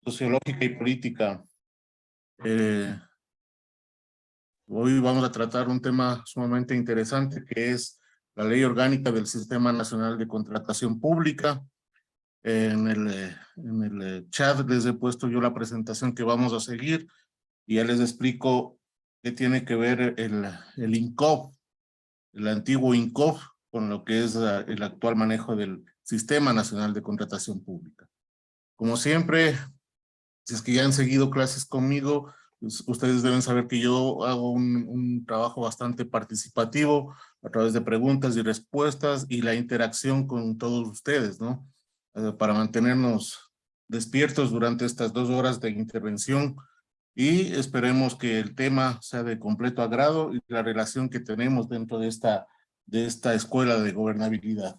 sociológica y política. Hoy vamos a tratar un tema sumamente interesante que es la Ley Orgánica del Sistema Nacional de Contratación Pública. En el chat les he puesto yo la presentación que vamos a seguir y ya les explico qué tiene que ver el INCOP, el antiguo INCOP, con lo que es el actual manejo del Sistema Nacional de Contratación Pública. Como siempre, si es que ya han seguido clases conmigo, pues, ustedes deben saber que yo hago un trabajo bastante participativo a través de preguntas y respuestas y la interacción con todos ustedes, ¿no? Para mantenernos despiertos durante estas 2 horas de intervención y esperemos que el tema sea de completo agrado y la relación que tenemos dentro de esta escuela de gobernabilidad.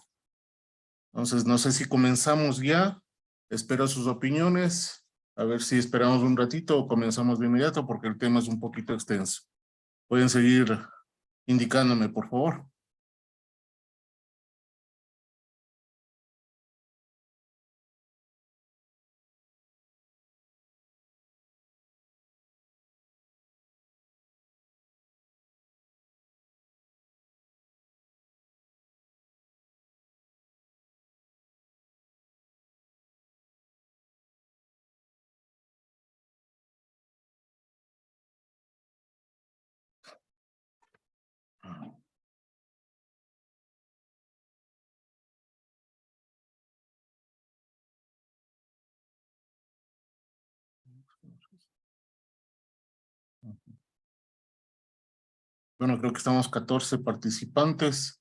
Entonces, no sé si comenzamos ya. Espero sus opiniones. A ver si esperamos un ratito o comenzamos de inmediato porque el tema es un poquito extenso. Pueden seguir indicándome, por favor. Bueno, creo que estamos 14 participantes.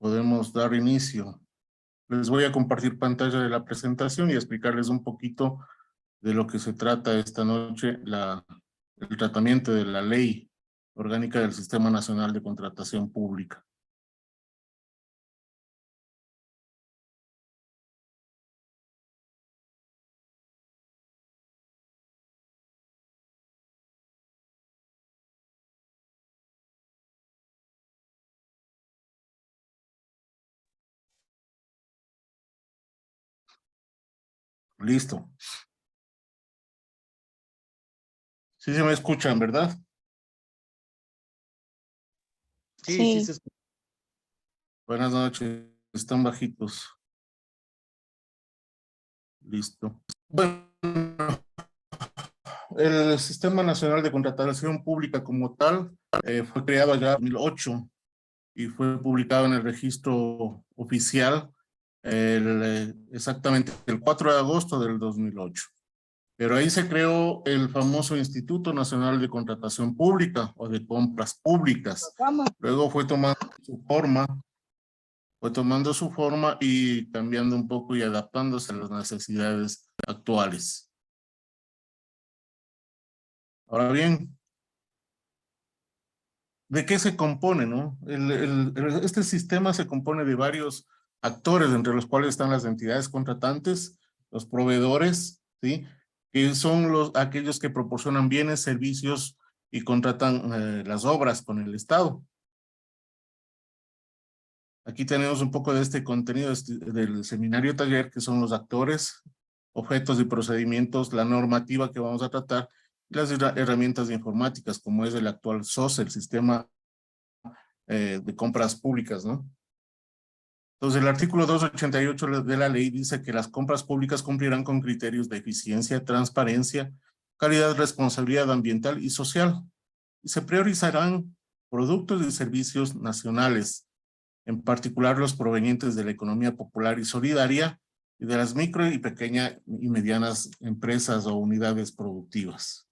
Podemos dar inicio. Les voy a compartir pantalla de la presentación y explicarles un poquito de lo que se trata esta noche, el tratamiento de la Ley Orgánica del Sistema Nacional de Contratación Pública. Listo. Sí se me escuchan, ¿verdad? Sí se escuchan. Buenas noches. Están bajitos. Listo. Bueno, el Sistema Nacional de Contratación Pública como tal fue creado allá en 2008 y fue publicado en el registro oficial exactamente el 4 de agosto del 2008. Pero ahí se creó el famoso Instituto Nacional de Contratación Pública o de Compras Públicas. Luego fue tomando su forma y cambiando un poco y adaptándose a las necesidades actuales. Ahora bien, ¿de qué se compone, no? Este sistema se compone de varios actores, entre los cuales están las entidades contratantes, los proveedores, ¿sí? Que son aquellos que proporcionan bienes, servicios y contratan las obras con el Estado. Aquí tenemos un poco de este contenido del seminario taller, que son los actores, objetos y procedimientos, la normativa que vamos a tratar, y las herramientas informáticas, como es el actual SOS, el Sistema de Compras Públicas, ¿no? Entonces, el artículo 288 de la ley dice que las compras públicas cumplirán con criterios de eficiencia, transparencia, calidad, responsabilidad ambiental y social, y se priorizarán productos y servicios nacionales, en particular los provenientes de la economía popular y solidaria y de las micro y pequeñas y medianas empresas o unidades productivas.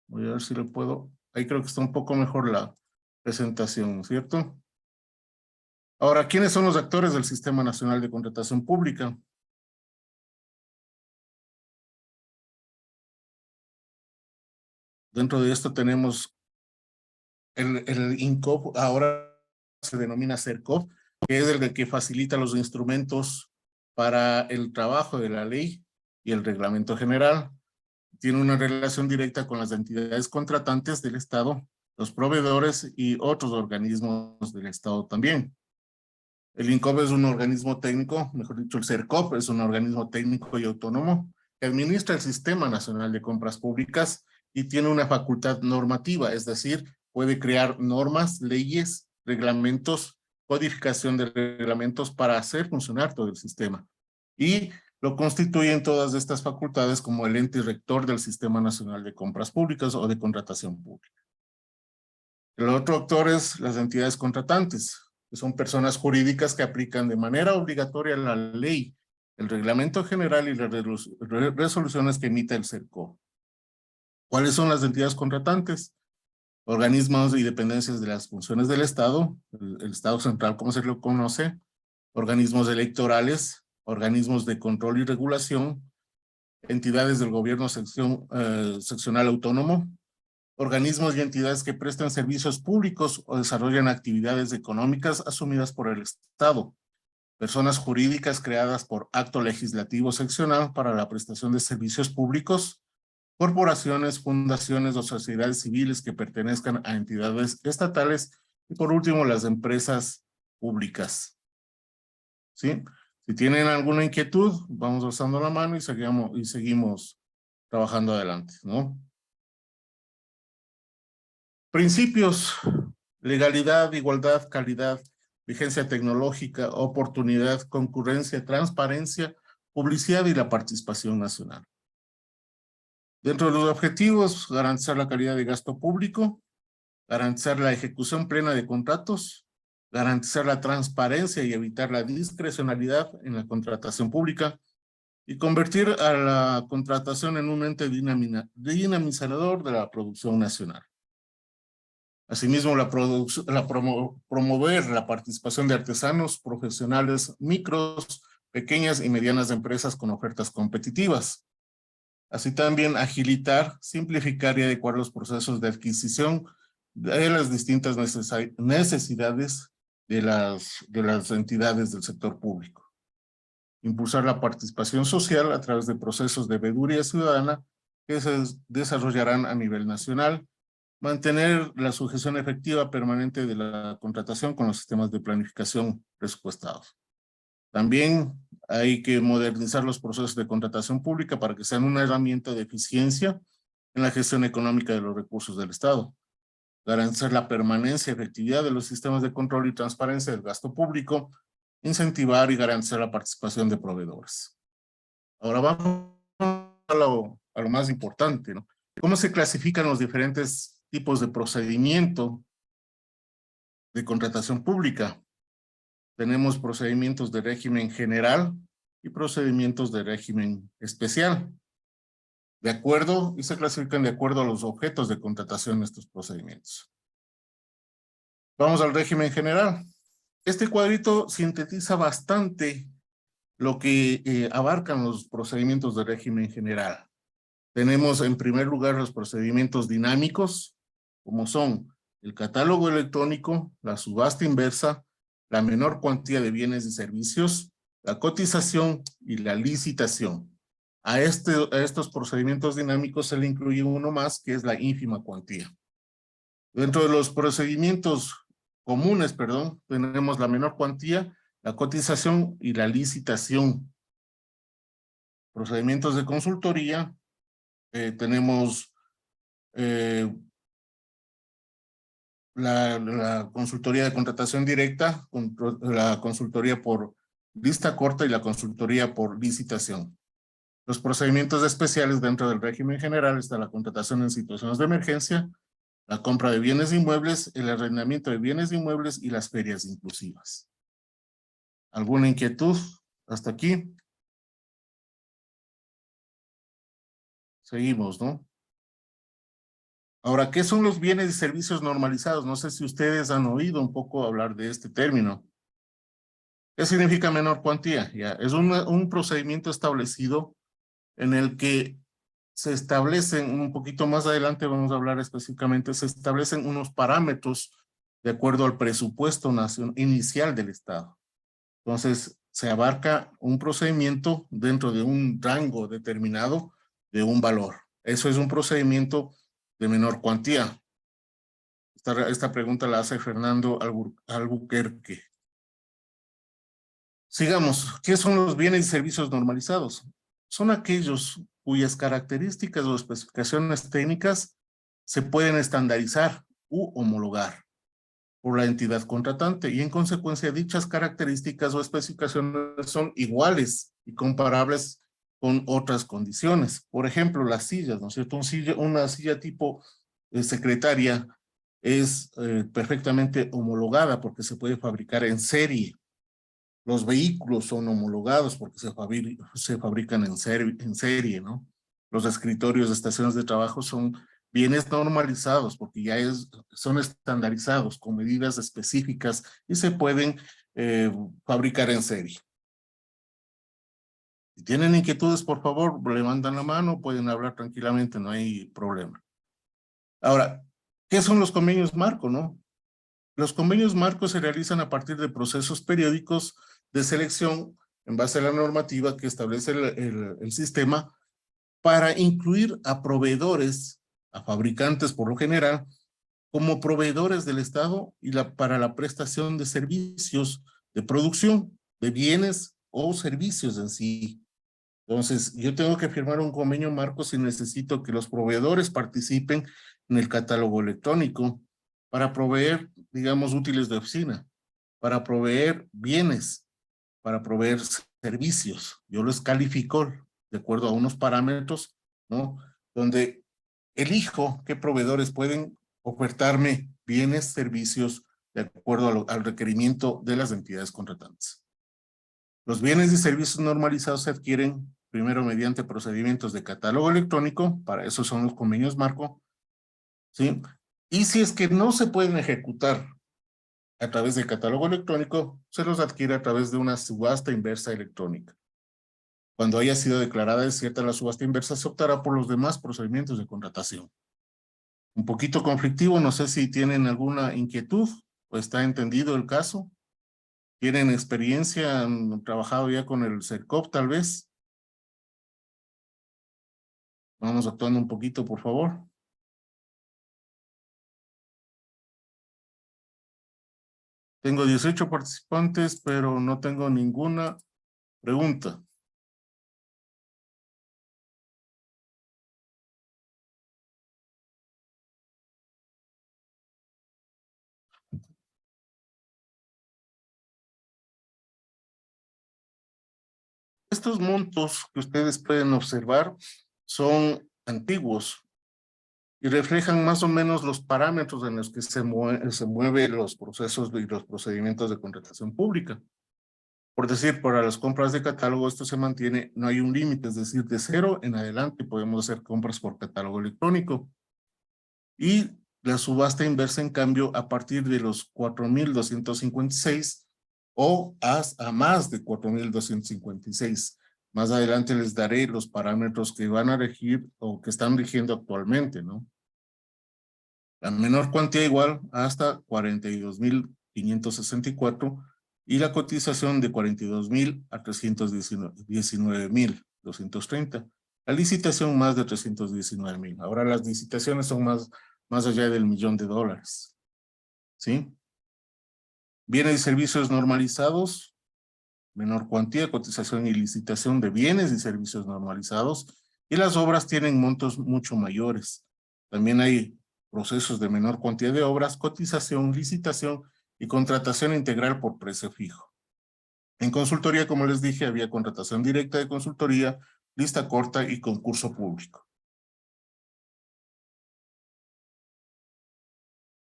Voy a ver si lo puedo. Ahí creo que está un poco mejor la presentación, ¿cierto? Ahora, ¿quiénes son los actores del Sistema Nacional de Contratación Pública? Dentro de esto tenemos el INCOP, ahora se denomina CERCOP, que es el que facilita los instrumentos para el trabajo de la ley y el reglamento general. Tiene una relación directa con las entidades contratantes del Estado, los proveedores y otros organismos del Estado también. El INCOP es un organismo técnico, mejor dicho, el CERCOP es un organismo técnico y autónomo que administra el Sistema Nacional de Compras Públicas y tiene una facultad normativa, es decir, puede crear normas, leyes, reglamentos, codificación de reglamentos para hacer funcionar todo el sistema. Y lo constituyen todas estas facultades como el ente rector del Sistema Nacional de Compras Públicas o de Contratación Pública. El otro actor es las entidades contratantes, que son personas jurídicas que aplican de manera obligatoria la ley, el reglamento general y las resoluciones que emite el CERCOP. ¿Cuáles son las entidades contratantes? Organismos y dependencias de las funciones del Estado, el Estado central, como se lo conoce, organismos electorales, organismos de control y regulación, entidades del gobierno seccional autónomo, organismos y entidades que prestan servicios públicos o desarrollan actividades económicas asumidas por el Estado, personas jurídicas creadas por acto legislativo seccional para la prestación de servicios públicos, corporaciones, fundaciones o sociedades civiles que pertenezcan a entidades estatales y por último las empresas públicas. ¿Sí? Si tienen alguna inquietud, vamos alzando la mano y seguimos trabajando adelante, ¿no? Principios: legalidad, igualdad, calidad, vigencia tecnológica, oportunidad, concurrencia, transparencia, publicidad y la participación nacional. Dentro de los objetivos, garantizar la calidad de gasto público, garantizar la ejecución plena de contratos, garantizar la transparencia y evitar la discrecionalidad en la contratación pública y convertir a la contratación en un ente dinamizador de la producción nacional. Asimismo, promover la participación de artesanos, profesionales, micros, pequeñas y medianas empresas con ofertas competitivas. Así también agilitar, simplificar y adecuar los procesos de adquisición de las distintas necesidades de las entidades del sector público. Impulsar la participación social a través de procesos de veeduría ciudadana que se desarrollarán a nivel nacional. Mantener la sujeción efectiva permanente de la contratación con los sistemas de planificación presupuestados. También hay que modernizar los procesos de contratación pública para que sean una herramienta de eficiencia en la gestión económica de los recursos del Estado. Garantizar la permanencia y efectividad de los sistemas de control y transparencia del gasto público. Incentivar y garantizar la participación de proveedores. Ahora vamos a lo más importante, ¿no? ¿Cómo se clasifican los diferentes tipos de procedimiento de contratación pública? Tenemos procedimientos de régimen general y procedimientos de régimen especial. Y se clasifican de acuerdo a los objetos de contratación de estos procedimientos. Vamos al régimen general. Este cuadrito sintetiza bastante lo que abarcan los procedimientos de régimen general. Tenemos en primer lugar los procedimientos dinámicos, como son el catálogo electrónico, la subasta inversa, la menor cuantía de bienes y servicios, la cotización y la licitación. A estos procedimientos dinámicos se le incluye uno más, que es la ínfima cuantía. Dentro de los procedimientos comunes, tenemos la menor cuantía, la cotización y la licitación. Procedimientos de consultoría, tenemos la consultoría de contratación directa, la consultoría por lista corta y la consultoría por licitación. Los procedimientos especiales dentro del régimen general está la contratación en situaciones de emergencia, la compra de bienes inmuebles, el arrendamiento de bienes inmuebles y las ferias inclusivas. ¿Alguna inquietud hasta aquí? Seguimos, ¿no? Ahora, ¿qué son los bienes y servicios normalizados? No sé si ustedes han oído un poco hablar de este término. ¿Qué significa menor cuantía? Ya, es un procedimiento establecido en el que se establecen, un poquito más adelante vamos a hablar específicamente, se establecen unos parámetros de acuerdo al presupuesto inicial del Estado. Entonces, se abarca un procedimiento dentro de un rango determinado de un valor. Eso es un procedimiento de menor cuantía. Esta pregunta la hace Fernando Albuquerque. Sigamos, ¿qué son los bienes y servicios normalizados? Son aquellos cuyas características o especificaciones técnicas se pueden estandarizar u homologar por la entidad contratante y en consecuencia dichas características o especificaciones son iguales y comparables con otras condiciones. Por ejemplo, las sillas, ¿no es cierto? Una silla tipo secretaria es perfectamente homologada porque se puede fabricar en serie. Los vehículos son homologados porque se fabrican en serie, ¿no? Los escritorios de estaciones de trabajo son bienes normalizados porque ya son estandarizados con medidas específicas y se pueden fabricar en serie. Si tienen inquietudes, por favor, levantan la mano, pueden hablar tranquilamente, no hay problema. Ahora, ¿qué son los convenios marco, no? Los convenios marcos se realizan a partir de procesos periódicos de selección en base a la normativa que establece el sistema para incluir a proveedores, a fabricantes por lo general, como proveedores del Estado y para la prestación de servicios de producción de bienes o servicios en sí. Entonces, yo tengo que firmar un convenio marco si necesito que los proveedores participen en el catálogo electrónico para proveer, digamos, útiles de oficina, para proveer bienes, para proveer servicios. Yo los califico de acuerdo a unos parámetros, ¿no? Donde elijo qué proveedores pueden ofertarme bienes, servicios, de acuerdo al requerimiento de las entidades contratantes. Los bienes y servicios normalizados se adquieren primero mediante procedimientos de catálogo electrónico, para eso son los convenios marco, ¿sí? Y si es que no se pueden ejecutar a través del catálogo electrónico, se los adquiere a través de una subasta inversa electrónica. Cuando haya sido declarada desierta la subasta inversa, se optará por los demás procedimientos de contratación. Un poquito conflictivo, no sé si tienen alguna inquietud o está entendido el caso. ¿Tienen experiencia? ¿Han trabajado ya con el CERCOP tal vez? Vamos actuando un poquito, por favor. Tengo 18 participantes, pero no tengo ninguna pregunta. Estos montos que ustedes pueden observar son antiguos y reflejan más o menos los parámetros en los que se mueven los procesos y los procedimientos de contratación pública. Por decir, para las compras de catálogo esto se mantiene, no hay un límite, es decir, de 0 en adelante podemos hacer compras por catálogo electrónico. Y la subasta inversa, en cambio, a partir de los 4,256 o a más de 4,256. Más adelante les daré los parámetros que van a regir o que están rigiendo actualmente, ¿no? La menor cuantía igual hasta 42,564 y la cotización de 42,000 a 319,230. La licitación más de 319,000. Ahora las licitaciones son más allá del $1,000,000. ¿Sí? Bienes y servicios normalizados, menor cuantía, cotización y licitación de bienes y servicios normalizados, y las obras tienen montos mucho mayores. También hay procesos de menor cuantía de obras, cotización, licitación y contratación integral por precio fijo. En consultoría, como les dije, había contratación directa de consultoría, lista corta y concurso público.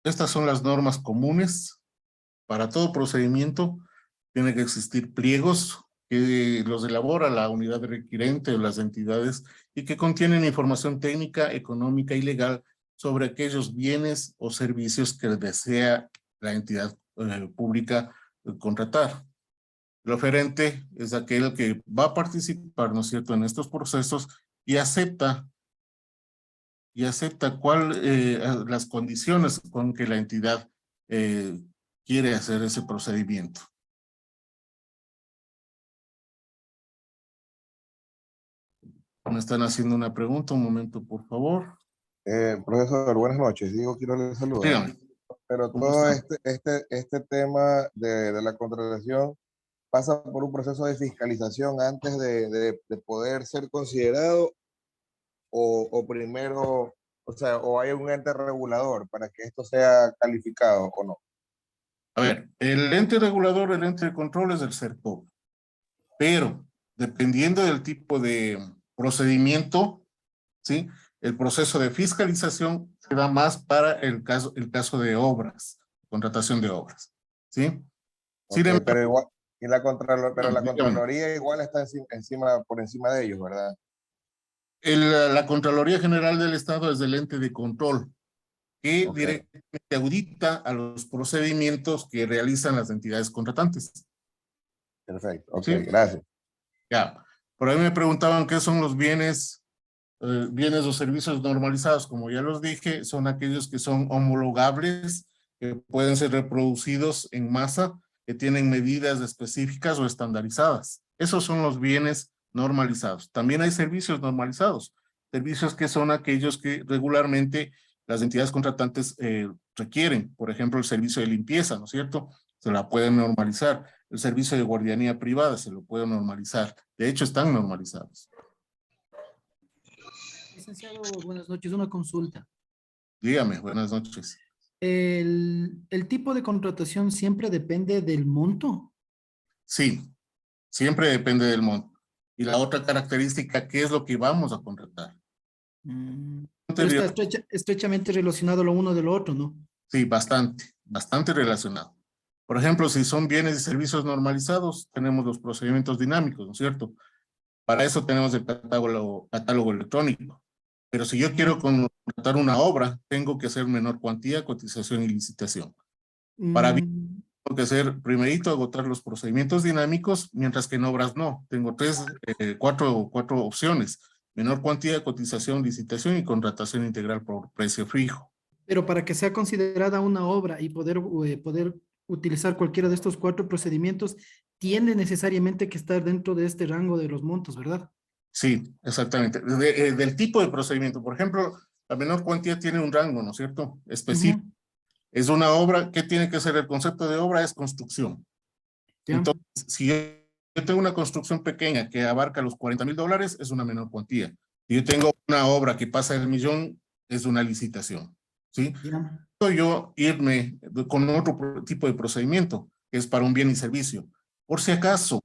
Estas son las normas comunes. Para todo procedimiento tiene que existir pliegos que los elabora la unidad requirente o las entidades y que contienen información técnica, económica y legal sobre aquellos bienes o servicios que desea la entidad pública contratar. El oferente es aquel que va a participar, ¿no es cierto?, en estos procesos y acepta las condiciones con que la entidad quiere hacer ese procedimiento. Me están haciendo una pregunta, un momento, por favor. Profesor, buenas noches. Diego quiero le saludar. Dígame, Pero ¿cómo todo está? este tema de la contratación pasa por un proceso de fiscalización antes de poder ser considerado o primero, o sea, o hay un ente regulador para que esto sea calificado o no? A ver, el ente regulador, el ente de control es el CERCOP, pero dependiendo del tipo de procedimiento, ¿sí? El proceso de fiscalización se da más para el caso de obras, contratación de obras, ¿sí? Sin Ok, embargo, pero igual, y pero la dígame, Contraloría igual está encima, por encima de ellos, ¿verdad? la Contraloría General del Estado es el ente de control que Ok, directamente audita a los procedimientos que realizan las entidades contratantes, perfecto, ok, ¿sí? gracias. Ya, por ahí me preguntaban qué son los bienes o servicios normalizados. Como ya los dije, son aquellos que son homologables, que pueden ser reproducidos en masa, que tienen medidas específicas o estandarizadas. Esos son los bienes normalizados. También hay servicios normalizados, servicios que son aquellos que regularmente las entidades contratantes requieren. Por ejemplo, el servicio de limpieza, ¿no es cierto? Se la pueden normalizar. El servicio de guardianía privada se lo puede normalizar. De hecho, están normalizados. Licenciado, buenas noches. Una consulta. Dígame, buenas noches. ¿El tipo de contratación siempre depende del monto? Sí, siempre depende del monto. Y la otra característica, ¿qué es lo que vamos a contratar? Pero está Anterior, estrechamente relacionado lo uno de lo otro, ¿no? sí, bastante relacionado. Por ejemplo, si son bienes y servicios normalizados, tenemos los procedimientos dinámicos, ¿no es cierto? Para eso tenemos el catálogo electrónico. Pero si yo quiero contratar una obra, tengo que hacer menor cuantía, cotización y licitación. Para bien, Mm, tengo que hacer primerito agotar los procedimientos dinámicos, mientras que en obras no. Tengo cuatro opciones: menor cuantía, cotización, licitación y contratación integral por precio fijo. pero para que sea considerada una obra y poder utilizar cualquiera de estos cuatro procedimientos, tiene necesariamente que estar dentro de este rango de los montos, ¿verdad? Sí, exactamente. Del tipo de procedimiento. Por ejemplo, la menor cuantía tiene un rango, ¿no es cierto? Específico. Ujú, Es una obra. ¿Qué tiene que ser? El concepto de obra es construcción. ya, Entonces, si yo tengo una construcción pequeña que abarca los $40,000, es una menor cuantía. Si yo tengo una obra que pasa el millón, es una licitación, ¿sí? ya. Puedo yo irme con otro tipo de procedimiento, que es para un bien y servicio. Por si acaso,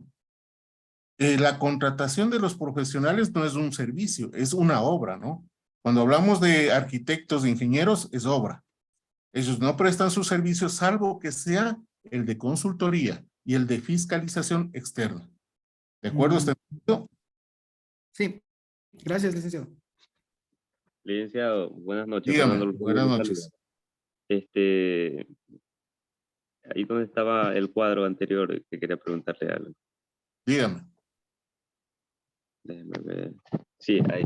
la contratación de los profesionales no es un servicio, es una obra, ¿no? Cuando hablamos de arquitectos, de ingenieros, es obra. Ellos no prestan sus servicios salvo que sea el de consultoría y el de fiscalización externa. ¿De acuerdo? Mm, ¿Está entendido? sí, gracias, licenciado. Licenciado, buenas noches. Dígame, Fernando López buenas le saluda. noches. Este, ahí donde estaba el cuadro anterior que quería preguntarle algo. Dígame. Déjeme ver. Sí, ahí.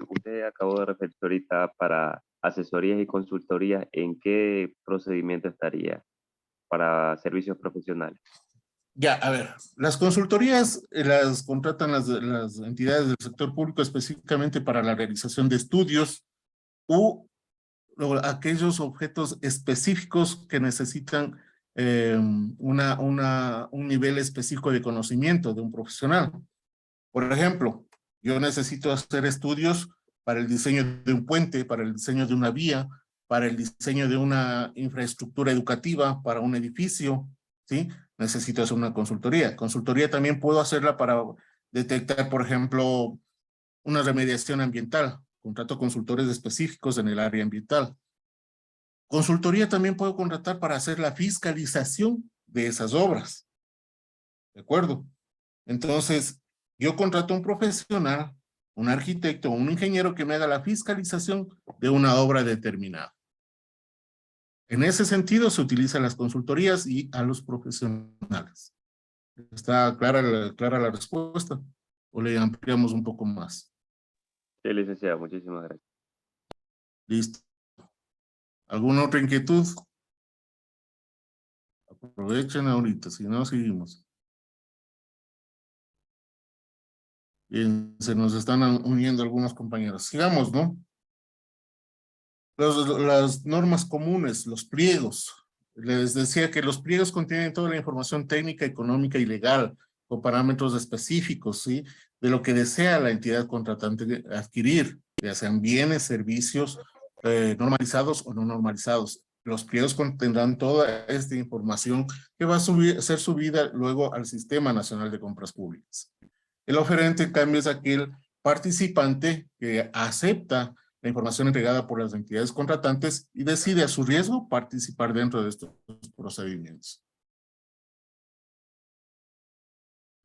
Usted acabó de referirse ahorita para asesorías y consultorías. ¿En qué procedimiento estaría para servicios profesionales? Ya, a ver, las consultorías las contratan las entidades del sector público específicamente para la realización de estudios u aquellos objetos específicos que necesitan un nivel específico de conocimiento de un profesional. Por ejemplo, yo necesito hacer estudios para el diseño de un puente, para el diseño de una vía, para el diseño de una infraestructura educativa, para un edificio, ¿sí? Necesito hacer una consultoría. Consultoría también puedo hacerla para detectar, por ejemplo, una remediación ambiental. Contrato consultores específicos en el área ambiental. Consultoría también puedo contratar para hacer la fiscalización de esas obras. ¿De acuerdo? Entonces, yo contrato un profesional, un arquitecto o un ingeniero que me haga la fiscalización de una obra determinada. En ese sentido, se utilizan las consultorías y a los profesionales. ¿Está clara la respuesta? ¿O le ampliamos un poco más? Sí, licenciado, muchísimas gracias. Listo. ¿Alguna otra inquietud? Aprovechen ahorita, si no, seguimos. Bien, se nos están uniendo algunos compañeros. Sigamos, ¿no? Las normas comunes, los pliegos. Les decía que los pliegos contienen toda la información técnica, económica y legal, con parámetros específicos, ¿sí? De lo que desea la entidad contratante adquirir, ya sean bienes, servicios, normalizados o no normalizados. Los pliegos contendrán toda esta información que va a ser subida luego al Sistema Nacional de Compras Públicas. El oferente, en cambio, es aquel participante que acepta la información entregada por las entidades contratantes y decide a su riesgo participar dentro de estos procedimientos.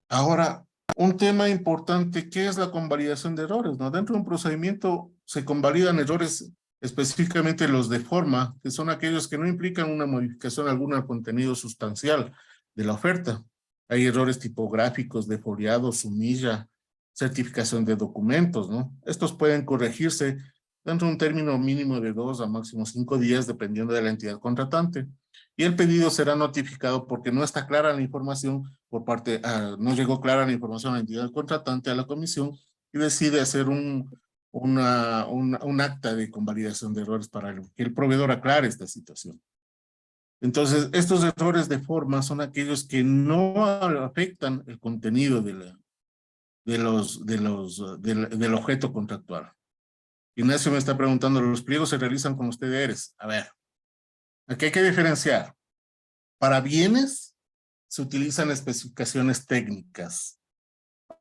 Ahora, un tema importante, ¿qué es la convalidación de errores? ¿No? Dentro de un procedimiento se convalidan errores, específicamente los de forma, que son aquellos que no implican una modificación alguna al contenido sustancial de la oferta. Hay errores tipográficos, de foliado, sumilla, certificación de documentos, ¿no? Estos pueden corregirse dentro de un término mínimo de 2 a máximo 5 días, dependiendo de la entidad contratante. Y el pedido será notificado porque no está clara la información por parte, no llegó clara la información a la entidad contratante, a la comisión, y decide hacer un acta de convalidación de errores para que el proveedor aclare esta situación. Entonces, estos errores de forma son aquellos que no afectan el contenido del objeto contractual. Ignacio me está preguntando, ¿los pliegos se realizan con los TDRs? A ver, aquí hay que diferenciar. Para bienes se utilizan especificaciones técnicas.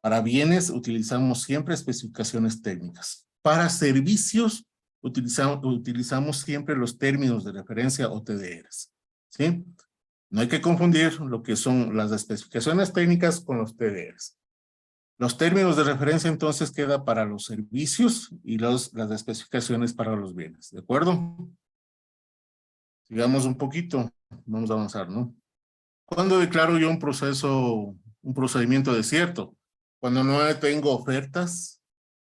Para bienes utilizamos siempre especificaciones técnicas. Para servicios utilizamos siempre los términos de referencia o TDRs. ¿Sí? No hay que confundir lo que son las especificaciones técnicas con los TDRs. Los términos de referencia entonces queda para los servicios y las especificaciones para los bienes. ¿De acuerdo? Sigamos un poquito. Vamos a avanzar, ¿no? ¿Cuándo declaro yo un procedimiento desierto? Cuando no tengo ofertas,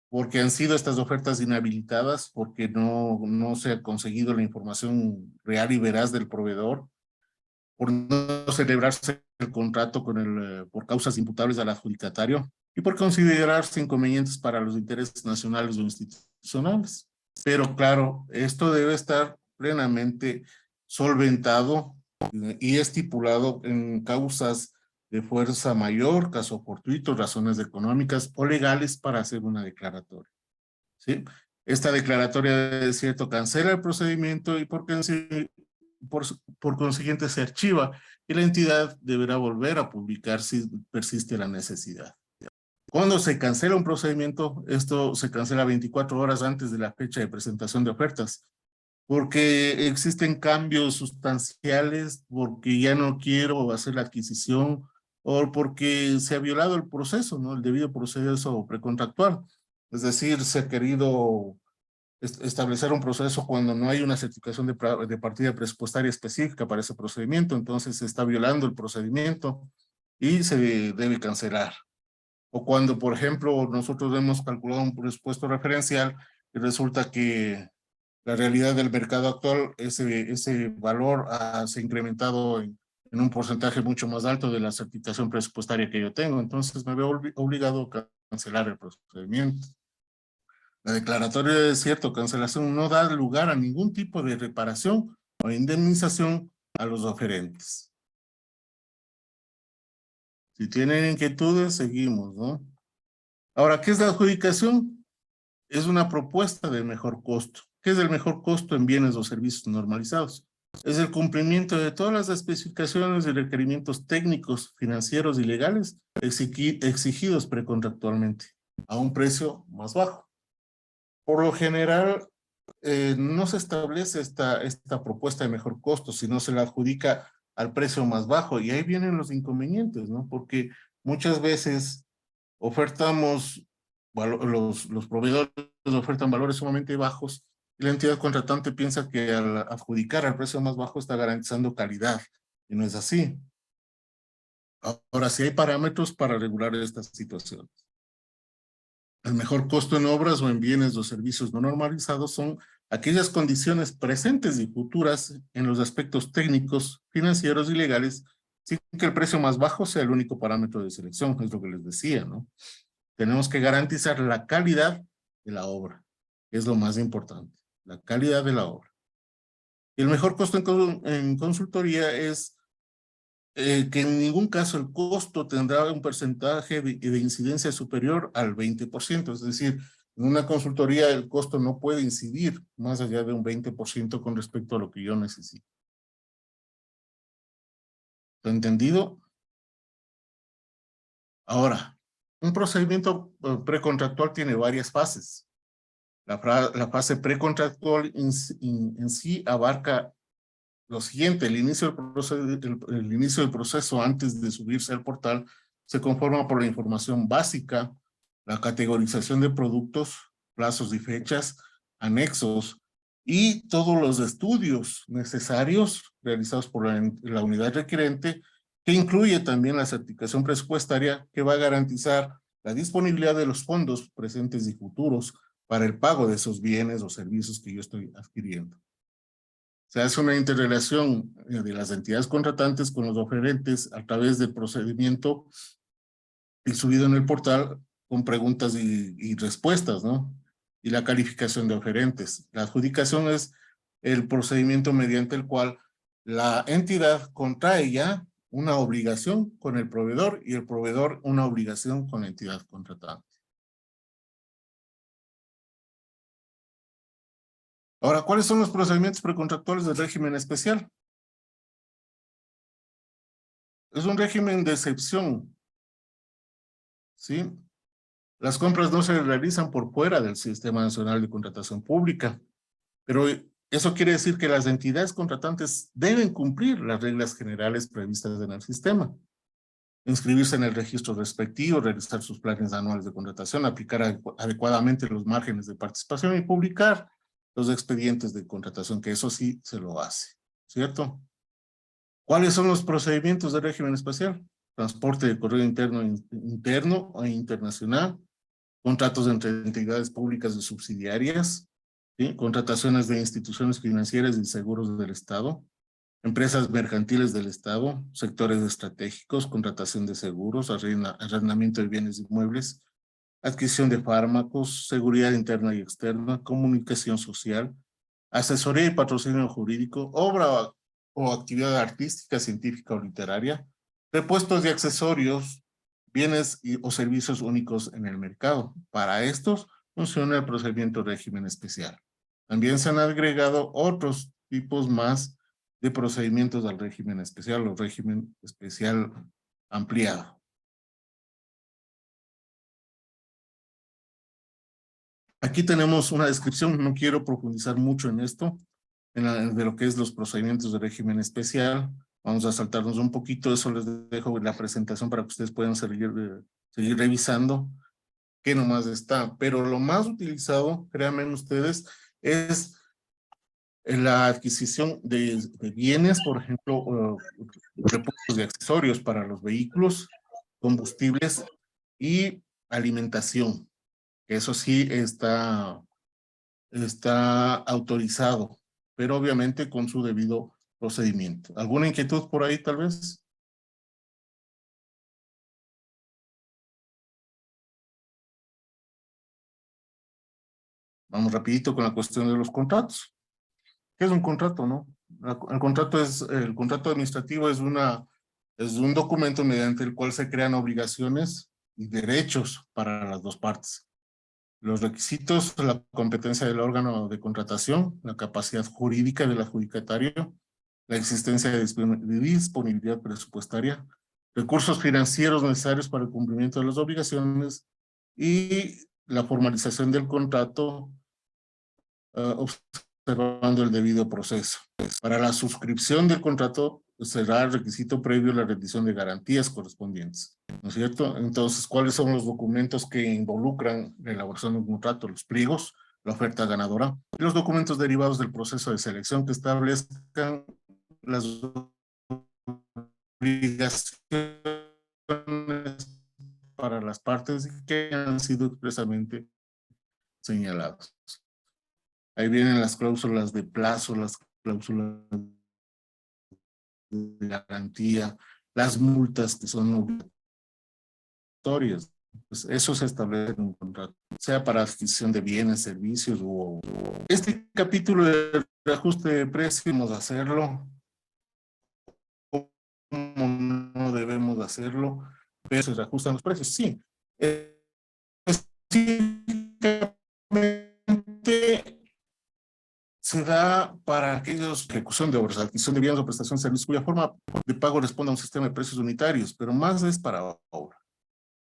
porque han sido estas ofertas inhabilitadas, porque no se ha conseguido la información real y veraz del proveedor, por no celebrarse el contrato por causas imputables al adjudicatario y por considerarse inconvenientes para los intereses nacionales o institucionales. Pero claro, esto debe estar plenamente solventado y estipulado en causas de fuerza mayor, caso fortuito, razones económicas o legales para hacer una declaratoria. ¿Sí? Esta declaratoria de desierto cancela el procedimiento y por consiguiente se archiva y la entidad deberá volver a publicar si persiste la necesidad. Cuando se cancela un procedimiento, esto se cancela 24 horas antes de la fecha de presentación de ofertas, porque existen cambios sustanciales, porque ya no quiero hacer la adquisición o porque se ha violado el proceso, ¿no? El debido proceso precontractual. Es decir, se ha querido establecer un proceso cuando no hay una certificación de partida presupuestaria específica para ese procedimiento, entonces se está violando el procedimiento y se debe cancelar. O cuando, por ejemplo, nosotros hemos calculado un presupuesto referencial y resulta que la realidad del mercado actual, ese valor se ha incrementado en un porcentaje mucho más alto de la certificación presupuestaria que yo tengo, entonces me veo obligado a cancelar el procedimiento. La declaratoria de desierto o cancelación no da lugar a ningún tipo de reparación o indemnización a los oferentes. Si tienen inquietudes, seguimos, ¿no? Ahora, ¿qué es la adjudicación? Es una propuesta de mejor costo. ¿Qué es el mejor costo en bienes o servicios normalizados? Es el cumplimiento de todas las especificaciones y requerimientos técnicos, financieros y legales exigidos precontractualmente a un precio más bajo. Por lo general, no se establece esta propuesta de mejor costo, sino se la adjudica al precio más bajo. Y ahí vienen los inconvenientes, ¿no? Porque muchas veces ofertamos, los proveedores ofertan valores sumamente bajos y la entidad contratante piensa que al adjudicar al precio más bajo está garantizando calidad. Y no es así. Ahora sí hay parámetros para regular estas situaciones. El mejor costo en obras o en bienes o servicios no normalizados son aquellas condiciones presentes y futuras en los aspectos técnicos, financieros y legales, sin que el precio más bajo sea el único parámetro de selección, es lo que les decía, ¿no? Tenemos que garantizar la calidad de la obra, que es lo más importante, la calidad de la obra. El mejor costo en consultoría es que en ningún caso el costo tendrá un porcentaje de incidencia superior al 20%. Es decir, en una consultoría el costo no puede incidir más allá de un 20% con respecto a lo que yo necesito. ¿Lo entendido? Ahora, un procedimiento precontractual tiene varias fases. La fase precontractual en sí abarca lo siguiente: el inicio del proceso antes de subirse al portal se conforma por la información básica, la categorización de productos, plazos y fechas, anexos y todos los estudios necesarios realizados por la unidad requerente, que incluye también la certificación presupuestaria que va a garantizar la disponibilidad de los fondos presentes y futuros para el pago de esos bienes o servicios que yo estoy adquiriendo. Se hace una interrelación de las entidades contratantes con los oferentes a través del procedimiento y subido en el portal con preguntas y respuestas, ¿no? Y la calificación de oferentes. La adjudicación es el procedimiento mediante el cual la entidad contrae ya una obligación con el proveedor y el proveedor una obligación con la entidad contratante. Ahora, ¿cuáles son los procedimientos precontractuales del régimen especial? Es un régimen de excepción, ¿sí? Las compras no se realizan por fuera del Sistema Nacional de Contratación Pública, pero eso quiere decir que las entidades contratantes deben cumplir las reglas generales previstas en el sistema. Inscribirse en el registro respectivo, realizar sus planes anuales de contratación, aplicar adecuadamente los márgenes de participación y publicar los expedientes de contratación, que eso sí se lo hace, ¿cierto? ¿Cuáles son los procedimientos de régimen especial? Transporte de correo interno e internacional, contratos entre entidades públicas y subsidiarias, ¿sí? Contrataciones de instituciones financieras y seguros del Estado, empresas mercantiles del Estado, sectores estratégicos, contratación de seguros, arrendamiento de bienes inmuebles, adquisición de fármacos, seguridad interna y externa, comunicación social, asesoría y patrocinio jurídico, obra o actividad artística, científica o literaria, repuestos de accesorios, bienes o servicios únicos en el mercado. Para estos funciona el procedimiento régimen especial. También se han agregado otros tipos más de procedimientos al régimen especial o régimen especial ampliado. Aquí tenemos una descripción, no quiero profundizar mucho en esto, de lo que es los procedimientos de régimen especial. Vamos a saltarnos un poquito, eso les dejo la presentación para que ustedes puedan seguir revisando qué nomás está. Pero lo más utilizado, créanme ustedes, es la adquisición de bienes, por ejemplo, repuestos de accesorios para los vehículos, combustibles y alimentación. Eso sí está autorizado, pero obviamente con su debido procedimiento. ¿Alguna inquietud por ahí tal vez? Vamos rapidito con la cuestión de los contratos. ¿Qué es un contrato, no? El contrato administrativo es un documento mediante el cual se crean obligaciones y derechos para las dos partes. Los requisitos, la competencia del órgano de contratación, la capacidad jurídica del adjudicatario, la existencia de disponibilidad presupuestaria, recursos financieros necesarios para el cumplimiento de las obligaciones y la formalización del contrato observando el debido proceso. Para la suscripción del contrato será requisito previo la rendición de garantías correspondientes, ¿no es cierto? Entonces, ¿cuáles son los documentos que involucran la elaboración de un contrato? Los pliegos, la oferta ganadora y los documentos derivados del proceso de selección que establezcan las obligaciones para las partes que han sido expresamente señaladas. Ahí vienen las cláusulas de plazo, las cláusulas de garantía, las multas que son obligatorias. Pues eso se establece en un contrato, sea para adquisición de bienes, servicios o... Este capítulo de ajuste de precios, debemos hacerlo, cómo no debemos hacerlo, pero se reajustan los precios, sí. Específicamente se da para aquellos ejecución de obras, adquisición de bienes o prestación de servicios cuya forma de pago responde a un sistema de precios unitarios, pero más es para obra.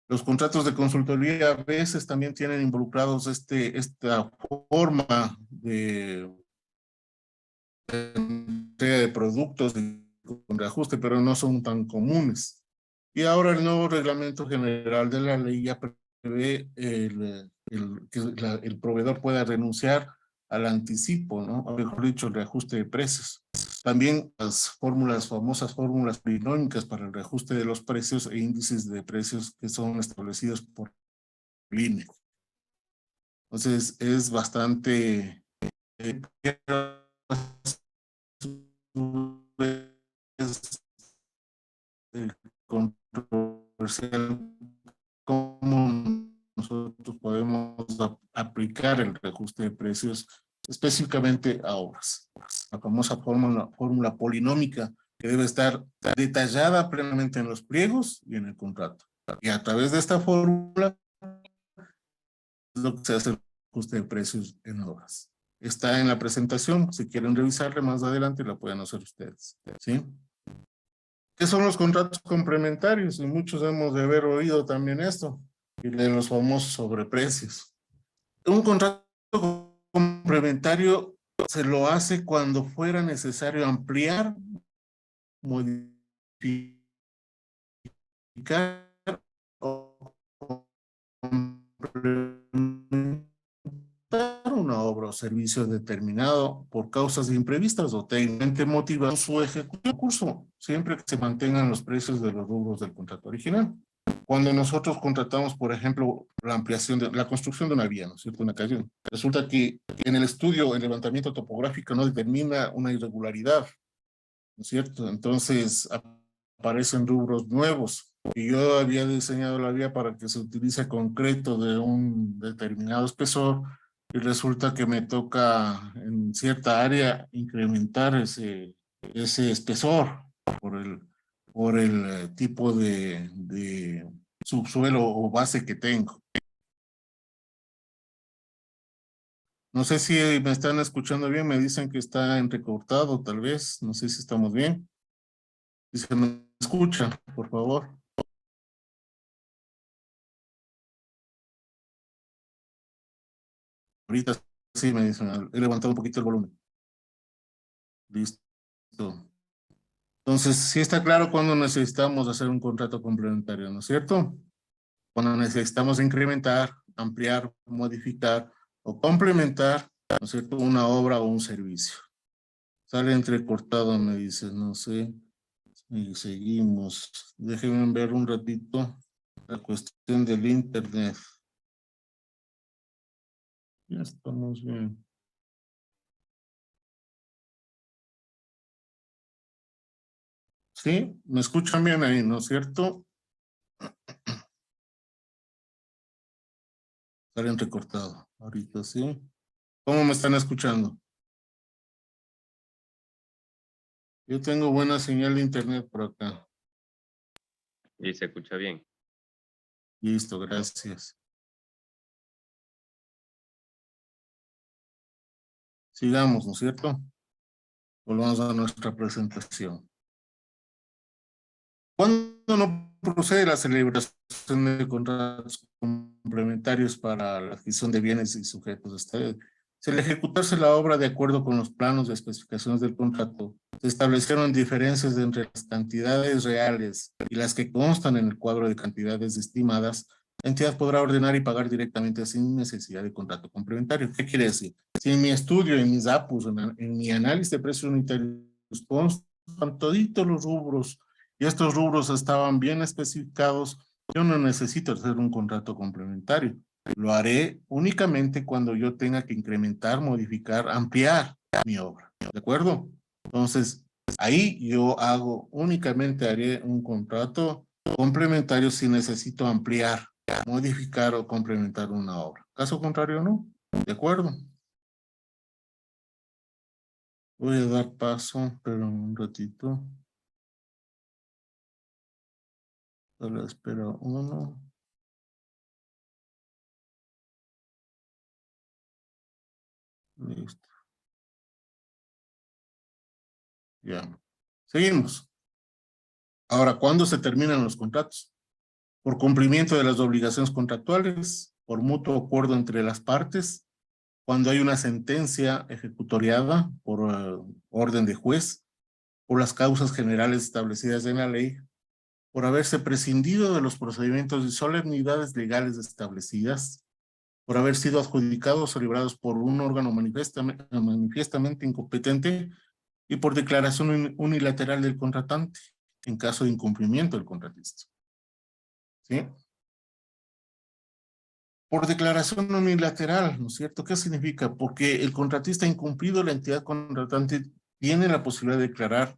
Los contratos de consultoría a veces también tienen involucrados esta forma de entrega de productos con reajuste, pero no son tan comunes. Y ahora el nuevo reglamento general de la ley ya prevé que el proveedor pueda renunciar al anticipo, ¿no? O mejor dicho, el reajuste de precios. También las fórmulas, famosas fórmulas polinómicas para el reajuste de los precios e índices de precios que son establecidos por el INE. Entonces, es bastante controversial cómo nosotros podemos aplicar el reajuste de precios específicamente a obras. La famosa fórmula polinómica que debe estar detallada plenamente en los pliegos y en el contrato. Y a través de esta fórmula es lo que se hace el ajuste de precios en obras. Está en la presentación, si quieren revisarla más adelante la pueden hacer ustedes, ¿sí? ¿Qué son los contratos complementarios? Y muchos hemos de haber oído también esto, y de los famosos sobreprecios. Un contrato complementario se lo hace cuando fuera necesario ampliar, modificar o complementar una obra o servicio determinado por causas imprevistas o técnicamente motivadas su ejecución curso, siempre que se mantengan los precios de los rubros del contrato original. Cuando nosotros contratamos, por ejemplo, la ampliación de la construcción de una vía, ¿no es cierto?, una calle, resulta que en el estudio, el levantamiento topográfico no determina una irregularidad, ¿no es cierto? Entonces aparecen rubros nuevos. Y yo había diseñado la vía para que se utilice concreto de un determinado espesor y resulta que me toca en cierta área incrementar ese espesor por el tipo de subsuelo o base que tengo. No sé si me están escuchando bien, me dicen que está entrecortado tal vez, no sé si estamos bien. Si se me escucha, por favor. Ahorita sí me dicen, he levantado un poquito el volumen. Listo. Entonces, sí está claro cuando necesitamos hacer un contrato complementario, ¿no es cierto? Cuando necesitamos incrementar, ampliar, modificar o complementar, ¿no es cierto?, una obra o un servicio. Sale entrecortado, me dice, no sé. Y seguimos. Déjenme ver un ratito la cuestión del internet. Ya estamos bien. Sí, me escuchan bien ahí, ¿no es cierto? Sale entrecortado. Ahorita sí. ¿Cómo me están escuchando? Yo tengo buena señal de internet por acá. Y se escucha bien. Listo, gracias. Sigamos, ¿no es cierto? Volvamos a nuestra presentación. ¿Cuándo no procede la celebración de contratos complementarios para la adquisición de bienes y sujetos de este? Si al ejecutarse la obra de acuerdo con los planos de especificaciones del contrato, se establecieron diferencias entre las cantidades reales y las que constan en el cuadro de cantidades estimadas, la entidad podrá ordenar y pagar directamente sin necesidad de contrato complementario. ¿Qué quiere decir? Si en mi estudio, en mis APUs, en mi análisis de precios unitarios, constan toditos los rubros y estos rubros estaban bien especificados, yo no necesito hacer un contrato complementario. Lo haré únicamente cuando yo tenga que incrementar, modificar, ampliar mi obra. ¿De acuerdo? Entonces, ahí yo haré un contrato complementario si necesito ampliar modificar o complementar una obra. Caso contrario, no. ¿De acuerdo? Voy a dar paso, pero un ratito. Solo espero uno. Listo. Ya. Seguimos. Ahora, ¿cuándo se terminan los contratos? Por cumplimiento de las obligaciones contractuales, por mutuo acuerdo entre las partes, cuando hay una sentencia ejecutoriada por orden de juez, por las causas generales establecidas en la ley, por haberse prescindido de los procedimientos y solemnidades legales establecidas, por haber sido adjudicados o librados por un órgano manifiestamente incompetente y por declaración unilateral del contratante en caso de incumplimiento del contratista. ¿Sí? Por declaración unilateral, ¿no es cierto? ¿Qué significa? Porque el contratista ha incumplido, la entidad contratante tiene la posibilidad de declarar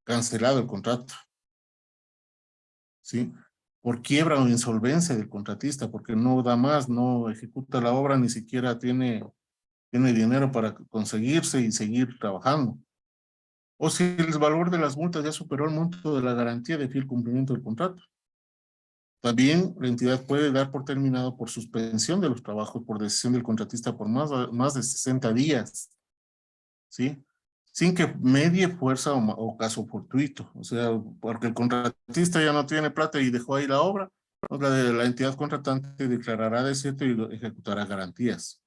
cancelado el contrato. ¿Sí? Por quiebra o insolvencia del contratista, porque no da más, no ejecuta la obra, ni siquiera tiene dinero para conseguirse y seguir trabajando. O si el valor de las multas ya superó el monto de la garantía de fiel cumplimiento del contrato. También la entidad puede dar por terminado por suspensión de los trabajos por decisión del contratista por más de 60 días, ¿sí? Sin que medie fuerza o caso fortuito. O sea, porque el contratista ya no tiene plata y dejó ahí la obra, pues la entidad contratante declarará desierto y ejecutará garantías.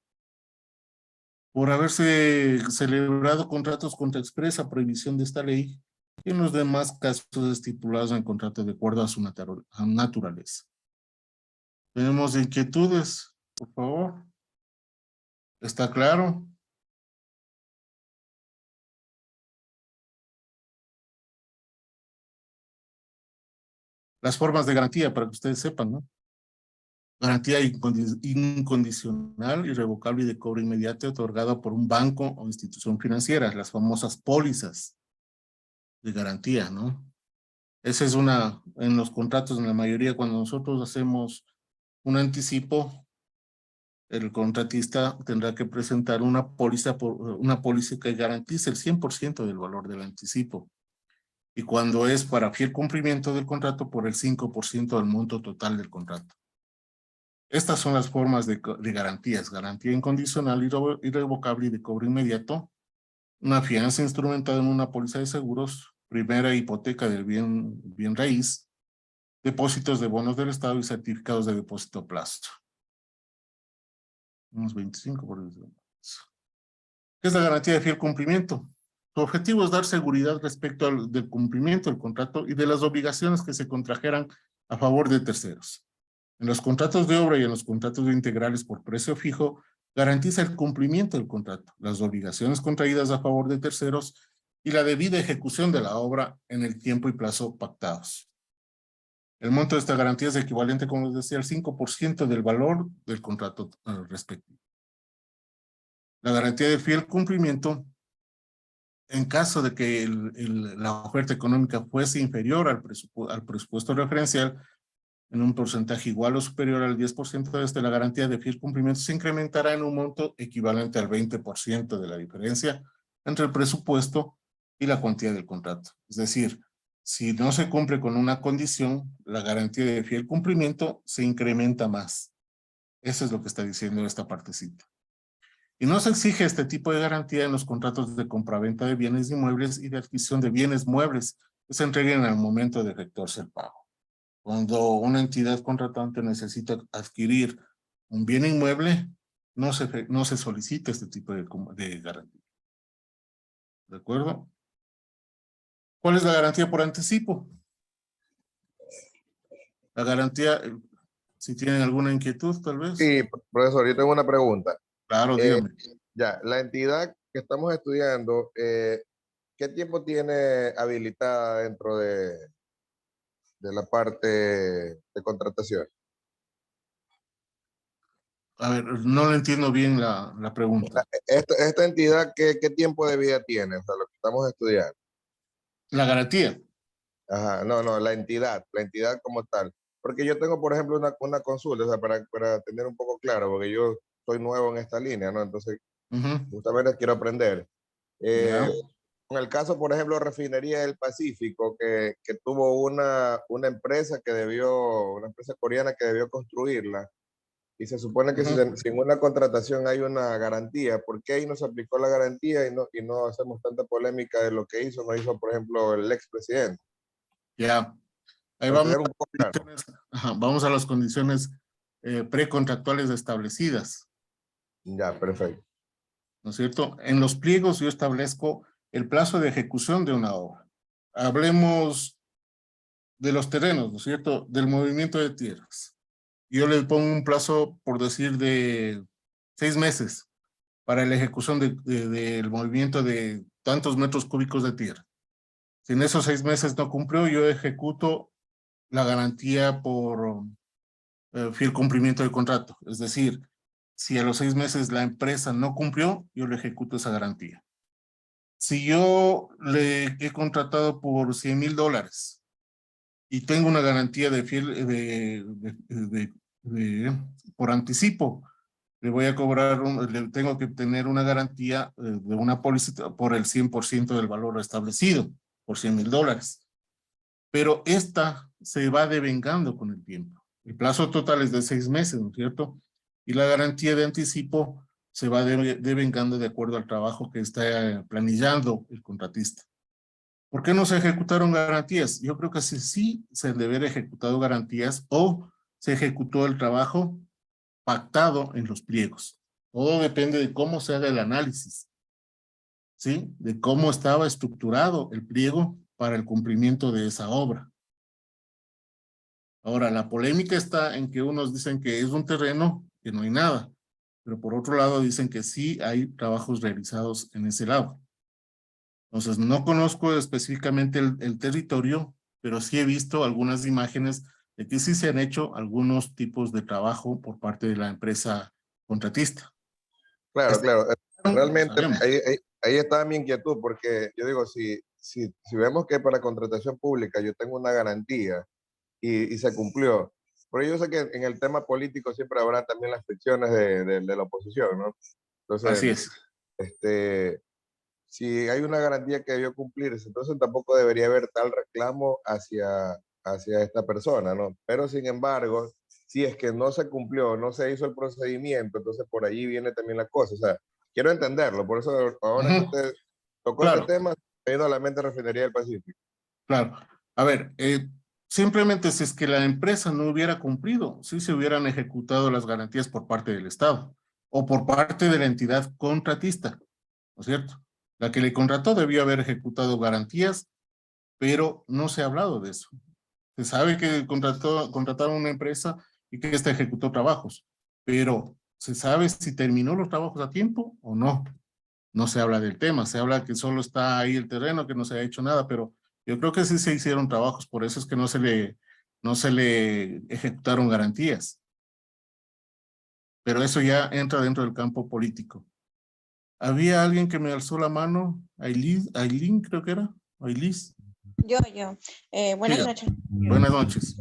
Por haberse celebrado contratos contra expresa prohibición de esta ley y en los demás casos estipulados en el contrato de acuerdo a su naturaleza. Tenemos inquietudes, por favor. ¿Está claro? Las formas de garantía, para que ustedes sepan, ¿no? Garantía incondicional, irrevocable y de cobro inmediato otorgada por un banco o institución financiera, las famosas pólizas de garantía, ¿no? Esa es en los contratos, en la mayoría, cuando nosotros hacemos un anticipo, el contratista tendrá que presentar una póliza que garantice el 100% del valor del anticipo. Y cuando es para fiel cumplimiento del contrato, por el 5% del monto total del contrato. Estas son las formas de garantías: garantía incondicional, irrevocable y de cobro inmediato, una fianza instrumentada en una póliza de seguros, primera hipoteca del bien raíz, depósitos de bonos del Estado y certificados de depósito a plazo. Unos 25 por eso. ¿Qué es la garantía de fiel cumplimiento? Su objetivo es dar seguridad respecto del cumplimiento del contrato y de las obligaciones que se contrajeran a favor de terceros. En los contratos de obra y en los contratos integrales por precio fijo, garantiza el cumplimiento del contrato, las obligaciones contraídas a favor de terceros y la debida ejecución de la obra en el tiempo y plazo pactados. El monto de esta garantía es equivalente, como les decía, al 5% del valor del contrato respectivo. La garantía de fiel cumplimiento, en caso de que la oferta económica fuese inferior al presupuesto referencial, en un porcentaje igual o superior al 10% de la garantía de fiel cumplimiento se incrementará en un monto equivalente al 20% de la diferencia entre el presupuesto y la cuantía del contrato. Es decir, si no se cumple con una condición, la garantía de fiel cumplimiento se incrementa más. Eso es lo que está diciendo esta partecita. Y no se exige este tipo de garantía en los contratos de compraventa de bienes inmuebles y de adquisición de bienes muebles que se entreguen al momento de efectuarse el pago. Cuando una entidad contratante necesita adquirir un bien inmueble, no se solicita este tipo de garantía. ¿De acuerdo? ¿Cuál es la garantía por anticipo? La garantía, si tienen alguna inquietud, tal vez. Sí, profesor, yo tengo una pregunta. Claro, dígame. Ya, la entidad que estamos estudiando, ¿qué tiempo tiene habilitada dentro de la parte de contratación? A ver, no le entiendo bien la pregunta. Esta entidad, ¿qué tiempo de vida tiene? O sea, lo que estamos estudiando. La garantía. Ajá, no, la entidad como tal. Porque yo tengo, por ejemplo, una consulta, o sea, para tener un poco claro, porque yo soy nuevo en esta línea, ¿no? Entonces, Ujú. justamente quiero aprender. Ya. Con el caso, por ejemplo, Refinería del Pacífico, que tuvo una empresa una empresa coreana que debió construirla, y se supone que Ujú. si en una contratación hay una garantía, ¿por qué ahí no se aplicó la garantía y no hacemos tanta polémica de lo que no hizo, por ejemplo, el expresidente? Ya. Ahí Para vamos tener un poco claro. ajá, vamos a las condiciones precontractuales establecidas, Ya, perfecto. ¿no es cierto? En los pliegos yo establezco el plazo de ejecución de una obra. Hablemos de los terrenos, ¿no es cierto? Del movimiento de tierras. Yo le pongo un plazo, por decir, de 6 meses para la ejecución del movimiento de tantos metros cúbicos de tierra. Si en esos 6 meses no cumplió, yo ejecuto la garantía por fiel cumplimiento del contrato. Es decir, si a los 6 meses la empresa no cumplió, yo le ejecuto esa garantía. Si yo le he contratado por $100,000 y tengo una garantía de fiel por anticipo, le voy a cobrar, le tengo que tener una garantía de una póliza por el 100% del valor establecido, por $100,000. Pero esta se va devengando con el tiempo. El plazo total es de 6 meses, ¿no es cierto? Y la garantía de anticipo se va devengando de acuerdo al trabajo que está planillando el contratista. ¿Por qué no se ejecutaron garantías? Yo creo que sí se debe haber ejecutado garantías o se ejecutó el trabajo pactado en los pliegos. Todo depende de cómo se haga el análisis, ¿sí? De cómo estaba estructurado el pliego para el cumplimiento de esa obra. Ahora, la polémica está en que unos dicen que es un terreno que no hay nada, pero por otro lado dicen que sí hay trabajos realizados en ese lado. Entonces, no conozco específicamente el territorio, pero sí he visto algunas imágenes de que sí se han hecho algunos tipos de trabajo por parte de la empresa contratista. Claro, claro. No Realmente sabemos. ahí está mi inquietud, porque yo digo, si vemos que para contratación pública yo tengo una garantía y se cumplió, pero yo sé que en el tema político siempre habrá también las fricciones de la oposición, ¿no? Así Entonces, es. si hay una garantía que debió cumplirse, entonces tampoco debería haber tal reclamo hacia esta persona, ¿no? Pero sin embargo, si es que no se cumplió, no se hizo el procedimiento, entonces por allí viene también la cosa. O sea, quiero entenderlo, por eso ahora que Ujú. usted tocó ese Claro, tema, me vino a la mente Refinería del Pacífico. claro. A ver, simplemente si es que la empresa no hubiera cumplido, sí se hubieran ejecutado las garantías por parte del Estado o por parte de la entidad contratista, ¿no es cierto? La que le contrató debió haber ejecutado garantías, pero no se ha hablado de eso. Se sabe que contrataron una empresa y que ésta ejecutó trabajos, pero ¿se sabe si terminó los trabajos a tiempo o no? No se habla del tema, se habla que solo está ahí el terreno, que no se ha hecho nada, pero yo creo que sí se hicieron trabajos, por eso es que no se le ejecutaron garantías. Pero eso ya entra dentro del campo político. Había alguien que me alzó la mano, Aileen creo que era, Ailis. Yo. Sí, Buenas noches. buenas noches.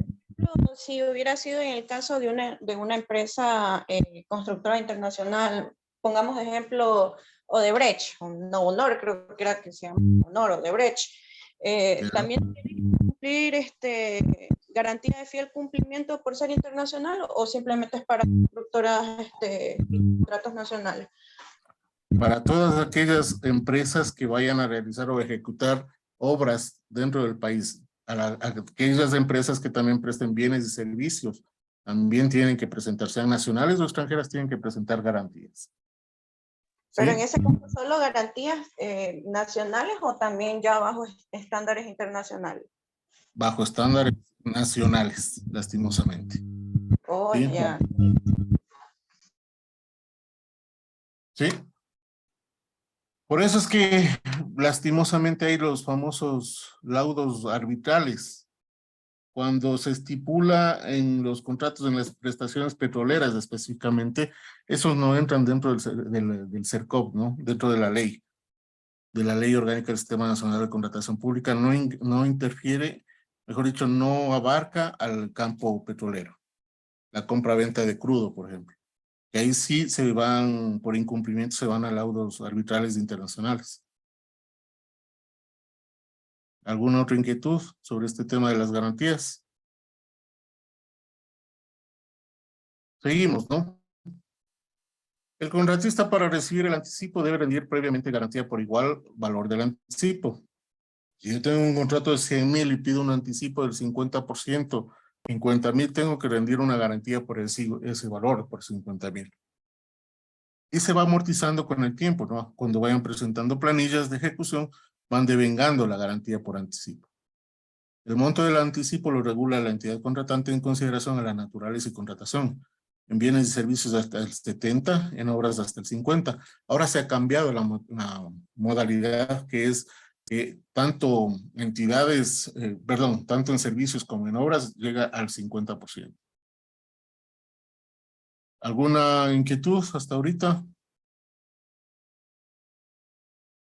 Si hubiera sido en el caso de una empresa constructora internacional, pongamos de ejemplo Odebrecht, o no Honor, creo que era que se llama Honor, Odebrecht, también tiene que cumplir garantía de fiel cumplimiento por ser internacional o simplemente es para constructoras y contratos nacionales. Para todas aquellas empresas que vayan a realizar o ejecutar obras dentro del país, a aquellas empresas que también presten bienes y servicios, también tienen que presentar, sean nacionales o extranjeras, tienen que presentar garantías. ¿Sí? Pero en ese caso, ¿solo garantías nacionales o también ya bajo estándares internacionales? Bajo estándares nacionales, lastimosamente. Oh, ¿Sí? ya. ¿Sí? Por eso es que lastimosamente hay los famosos laudos arbitrales. Cuando se estipula en los contratos, en las prestaciones petroleras específicamente, esos no entran dentro del CERCOP, ¿no? Dentro de la ley orgánica del Sistema Nacional de Contratación Pública, no interfiere mejor dicho, no abarca al campo petrolero. La compra-venta de crudo, por ejemplo. Que ahí sí se van, por incumplimiento, se van a laudos arbitrales internacionales. ¿Alguna otra inquietud sobre este tema de las garantías? Seguimos, ¿no? El contratista para recibir el anticipo debe rendir previamente garantía por igual valor del anticipo. Si yo tengo un contrato de 100,000 y pido un anticipo del 50%, 50,000, tengo que rendir una garantía por ese valor, por 50,000. Y se va amortizando con el tiempo, ¿no? Cuando vayan presentando planillas de ejecución, van devengando la garantía por anticipo. El monto del anticipo lo regula la entidad contratante en consideración a la naturaleza y contratación. En bienes y servicios hasta el 70, en obras hasta el 50. Ahora se ha cambiado la modalidad, que es que tanto entidades, tanto en servicios como en obras llega al 50%. ¿Alguna inquietud hasta ahorita?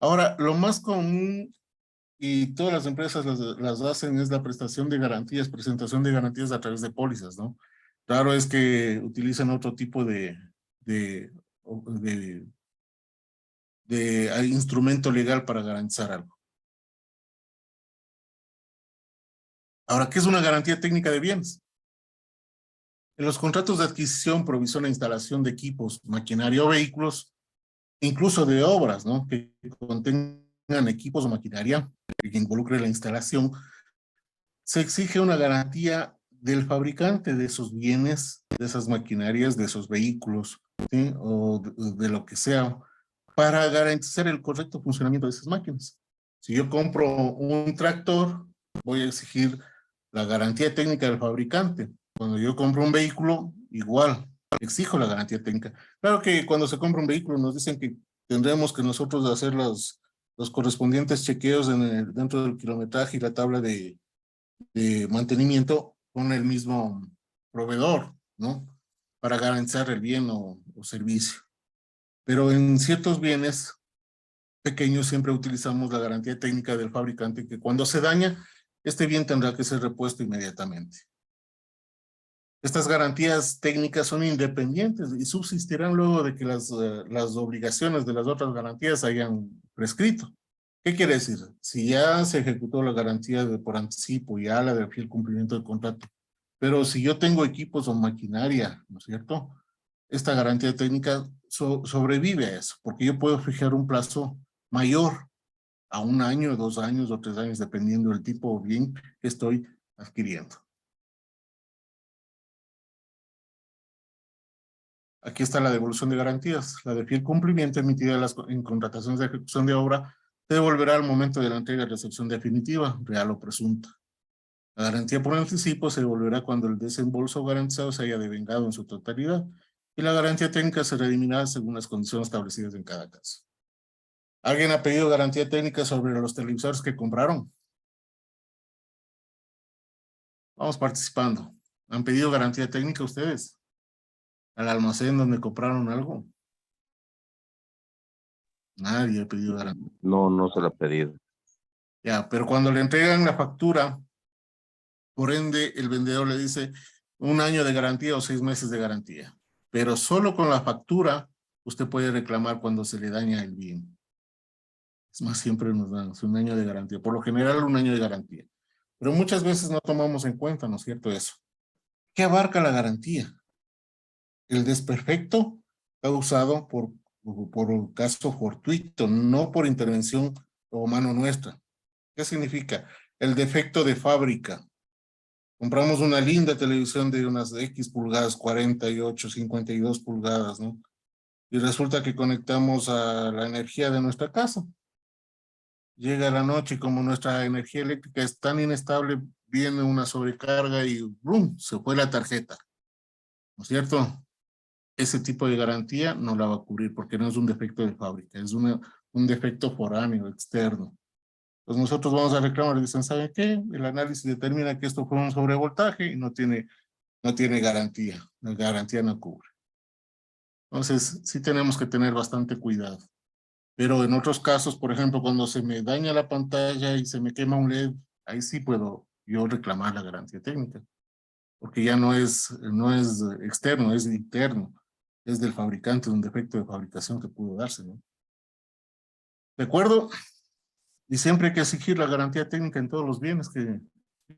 Ahora, lo más común, y todas las empresas las hacen, es la prestación de garantías, presentación de garantías a través de pólizas, ¿no? Claro es que utilizan otro tipo de instrumento legal para garantizar algo. Ahora, ¿qué es una garantía técnica de bienes? En los contratos de adquisición, provisión e instalación de equipos, maquinaria o vehículos, incluso de obras, ¿no? Que contengan equipos o maquinaria que involucre la instalación, se exige una garantía del fabricante de esos bienes, de esas maquinarias, de esos vehículos, ¿sí? O de lo que sea, para garantizar el correcto funcionamiento de esas máquinas. Si yo compro un tractor, voy a exigir la garantía técnica del fabricante. Cuando yo compro un vehículo, igual, exijo la garantía técnica. Claro que cuando se compra un vehículo nos dicen que tendremos que nosotros hacer los correspondientes chequeos dentro del kilometraje y la tabla de mantenimiento con el mismo proveedor, ¿no? Para garantizar el bien o servicio. Pero en ciertos bienes pequeños siempre utilizamos la garantía técnica del fabricante, que cuando se daña, este bien tendrá que ser repuesto inmediatamente. Estas garantías técnicas son independientes y subsistirán luego de que las obligaciones de las otras garantías hayan prescrito. ¿Qué quiere decir? Si ya se ejecutó la garantía por anticipo, ya la de fiel cumplimiento del contrato, pero si yo tengo equipos o maquinaria, ¿no es cierto? Esta garantía técnica sobrevive a eso, porque yo puedo fijar un plazo mayor a 1 año, 2 años o 3 años, dependiendo del tipo de bien que estoy adquiriendo. Aquí está la devolución de garantías. La de fiel cumplimiento emitida en contrataciones de ejecución de obra se devolverá al momento de la entrega y recepción definitiva, real o presunta. La garantía por anticipo se devolverá cuando el desembolso garantizado se haya devengado en su totalidad y la garantía técnica se redimirá según las condiciones establecidas en cada caso. ¿Alguien ha pedido garantía técnica sobre los televisores que compraron? Vamos participando. ¿Han pedido garantía técnica ustedes? ¿Al almacén donde compraron algo? Nadie ha pedido garantía. No, no se lo he pedido. Ya, pero cuando le entregan la factura, por ende, el vendedor le dice 1 año de garantía o 6 meses de garantía. Pero solo con la factura, usted puede reclamar cuando se le daña el bien. Es más, siempre nos dan 1 año de garantía. Por lo general, 1 año de garantía. Pero muchas veces no tomamos en cuenta, ¿no es cierto eso? ¿Qué abarca la garantía? El desperfecto causado por caso fortuito, no por intervención o mano nuestra. ¿Qué significa? El defecto de fábrica. Compramos una linda televisión de unas X pulgadas, 48, 52 pulgadas, ¿no? Y resulta que conectamos a la energía de nuestra casa. Llega la noche y como nuestra energía eléctrica es tan inestable, viene una sobrecarga y ¡brum! Se fue la tarjeta. ¿No es cierto? Ese tipo de garantía no la va a cubrir porque no es un defecto de fábrica, es un defecto foráneo, externo. Entonces nosotros vamos a reclamar y dicen, ¿saben qué? El análisis determina que esto fue un sobrevoltaje y no tiene garantía. La garantía no cubre. Entonces sí tenemos que tener bastante cuidado. Pero en otros casos, por ejemplo, cuando se me daña la pantalla y se me quema un LED, ahí sí puedo yo reclamar la garantía técnica, porque ya no es externo, es interno, es del fabricante, un defecto de fabricación que pudo darse, ¿no? ¿De acuerdo? Y siempre hay que exigir la garantía técnica en todos los bienes que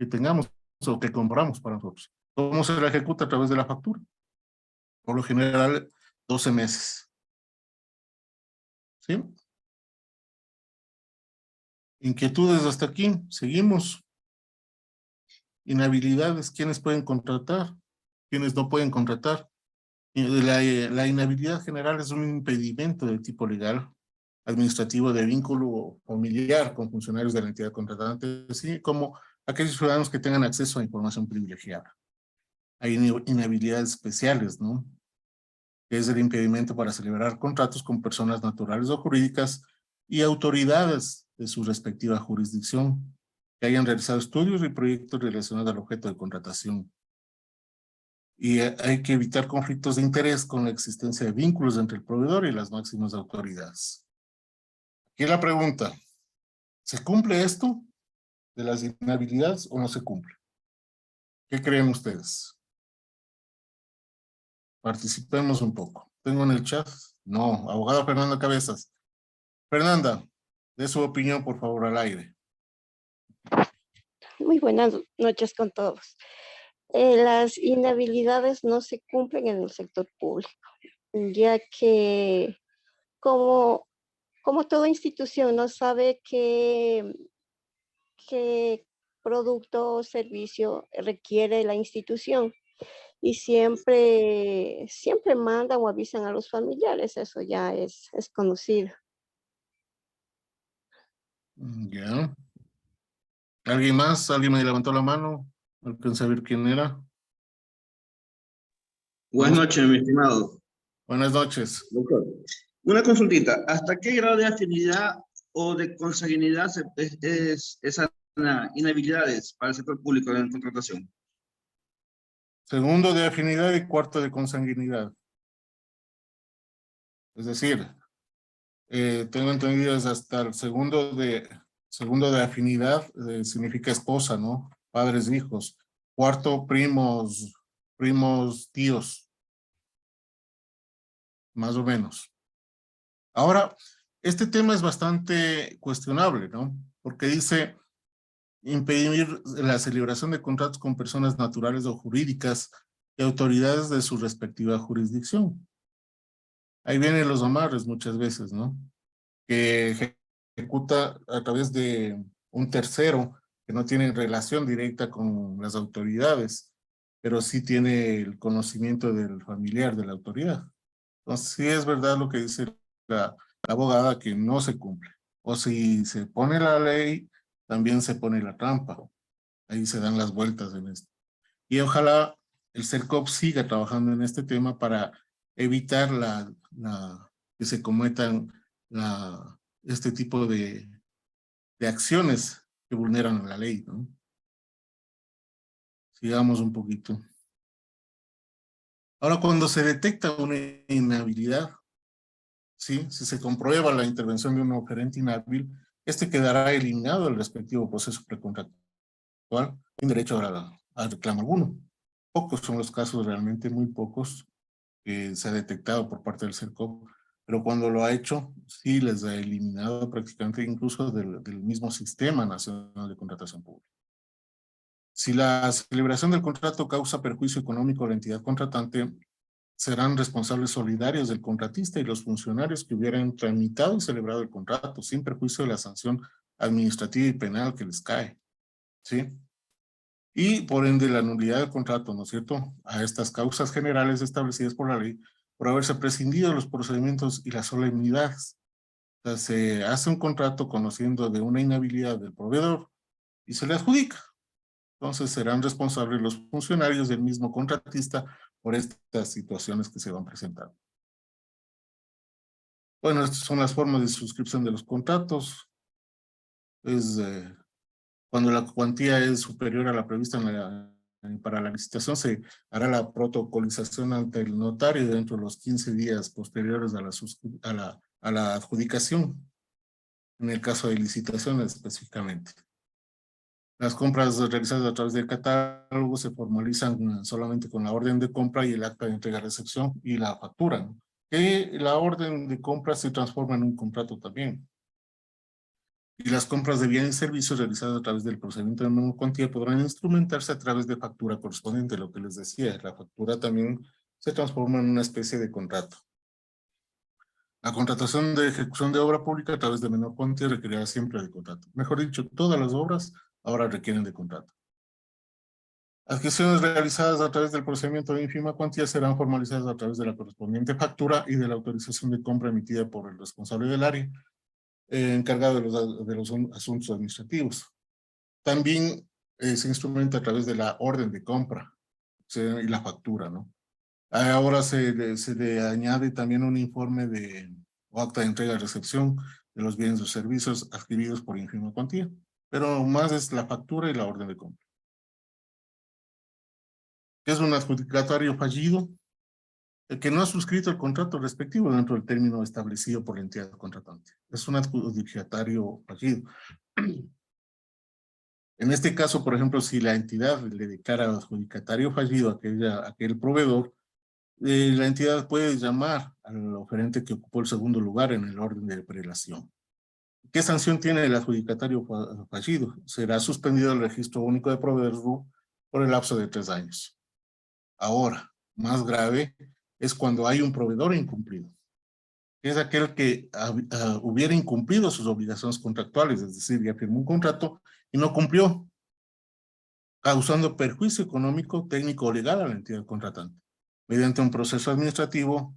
tengamos o que compramos para nosotros. ¿Cómo se la ejecuta? A través de la factura. Por lo general, 12 meses. ¿Sí? Inquietudes hasta aquí. Seguimos. Inhabilidades. ¿Quiénes pueden contratar? ¿Quiénes no pueden contratar? La inhabilidad general es un impedimento de tipo legal, administrativo de vínculo familiar con funcionarios de la entidad contratante, así como aquellos ciudadanos que tengan acceso a información privilegiada. Hay inhabilidades especiales, ¿no? Que es el impedimento para celebrar contratos con personas naturales o jurídicas y autoridades de su respectiva jurisdicción que hayan realizado estudios y proyectos relacionados al objeto de contratación. Y hay que evitar conflictos de interés con la existencia de vínculos entre el proveedor y las máximas autoridades. Aquí la pregunta, ¿se cumple esto de las inhabilidades o no se cumple? ¿Qué creen ustedes? Participemos un poco. ¿Tengo en el chat? No. Abogada Fernanda Cabezas. Fernanda, dé su opinión, por favor, al aire. Muy buenas noches con todos. Las inhabilidades no se cumplen en el sector público, ya que como toda institución no sabe qué producto o servicio requiere la institución y siempre mandan o avisan a los familiares, eso ya es conocido. Ya. ¿Alguien más? ¿Alguien me levantó la mano? Alcancé a ver quién era. Buenas Vamos. noches, mi estimado Buenas noches. doctor. Una consultita. ¿Hasta qué grado de afinidad o de consanguinidad es esas inhabilidades para el sector público en contratación? Segundo de afinidad y cuarto de consanguinidad. Es decir, tengo entendido es hasta el segundo de afinidad, significa esposa, ¿no? Padres, hijos. Cuarto, primos, tíos. Más o menos. Ahora, este tema es bastante cuestionable, ¿no? Porque dice impedir la celebración de contratos con personas naturales o jurídicas y autoridades de su respectiva jurisdicción. Ahí vienen los amarres muchas veces, ¿no? Que ejecuta a través de un tercero que no tiene relación directa con las autoridades, pero sí tiene el conocimiento del familiar de la autoridad. Entonces, sí es verdad lo que dice la abogada, que no se cumple. O si se pone la ley, también se pone la trampa. Ahí se dan las vueltas en esto. Y ojalá el CERCOP siga trabajando en este tema para evitar que se cometan este tipo de acciones que vulneran la ley, ¿no? Sigamos un poquito. Ahora, cuando se detecta una inhabilidad, ¿sí? Si se comprueba la intervención de un oferente inhábil, este quedará eliminado del respectivo proceso precontractual sin derecho a reclamo alguno. Pocos son los casos, realmente muy pocos, que se ha detectado por parte del CERCOP, pero cuando lo ha hecho, sí les ha eliminado prácticamente incluso del mismo Sistema Nacional de Contratación Pública. Si la celebración del contrato causa perjuicio económico a la entidad contratante, serán responsables solidarios del contratista y los funcionarios que hubieran tramitado y celebrado el contrato, sin perjuicio de la sanción administrativa y penal que les cae, ¿sí? Y por ende la nulidad del contrato, ¿no es cierto?, a estas causas generales establecidas por la ley, por haberse prescindido de los procedimientos y las solemnidades. O sea, se hace un contrato conociendo de una inhabilidad del proveedor y se le adjudica. Entonces serán responsables los funcionarios del mismo contratista por estas situaciones que se van presentando. Bueno, estas son las formas de suscripción de los contratos. Cuando la cuantía es superior a la prevista para la licitación, se hará la protocolización ante el notario dentro de los 15 días posteriores a la adjudicación, en el caso de licitaciones específicamente. Las compras realizadas a través del catálogo se formalizan solamente con la orden de compra y el acta de entrega-recepción y la factura, ¿no? Que la orden de compra se transforma en un contrato también. Y las compras de bienes y servicios realizadas a través del procedimiento de menor cuantía podrán instrumentarse a través de factura correspondiente, lo que les decía. La factura también se transforma en una especie de contrato. La contratación de ejecución de obra pública a través de menor cuantía requerirá siempre de contrato. Mejor dicho, todas las obras ahora requieren de contrato. Adquisiciones realizadas a través del procedimiento de ínfima cuantía serán formalizadas a través de la correspondiente factura y de la autorización de compra emitida por el responsable del área, encargado de los asuntos administrativos. También se instrumenta a través de la orden de compra y la factura, ¿no? Ahora se le añade también un informe o acta de entrega y recepción de los bienes o servicios adquiridos por ínfima cuantía, pero más es la factura y la orden de compra. ¿Qué es un adjudicatario fallido? El que no ha suscrito el contrato respectivo dentro del término establecido por la entidad contratante. Es un adjudicatario fallido. En este caso, por ejemplo, si la entidad le declara adjudicatario fallido a aquel proveedor, la entidad puede llamar al oferente que ocupó el segundo lugar en el orden de prelación. ¿Qué sanción tiene el adjudicatario fallido? Será suspendido el registro único de proveedores RUP por el lapso de 3 años. Ahora, más grave es cuando hay un proveedor incumplido. Es aquel que hubiera incumplido sus obligaciones contractuales, es decir, ya firmó un contrato y no cumplió, causando perjuicio económico, técnico o legal a la entidad contratante. Mediante un proceso administrativo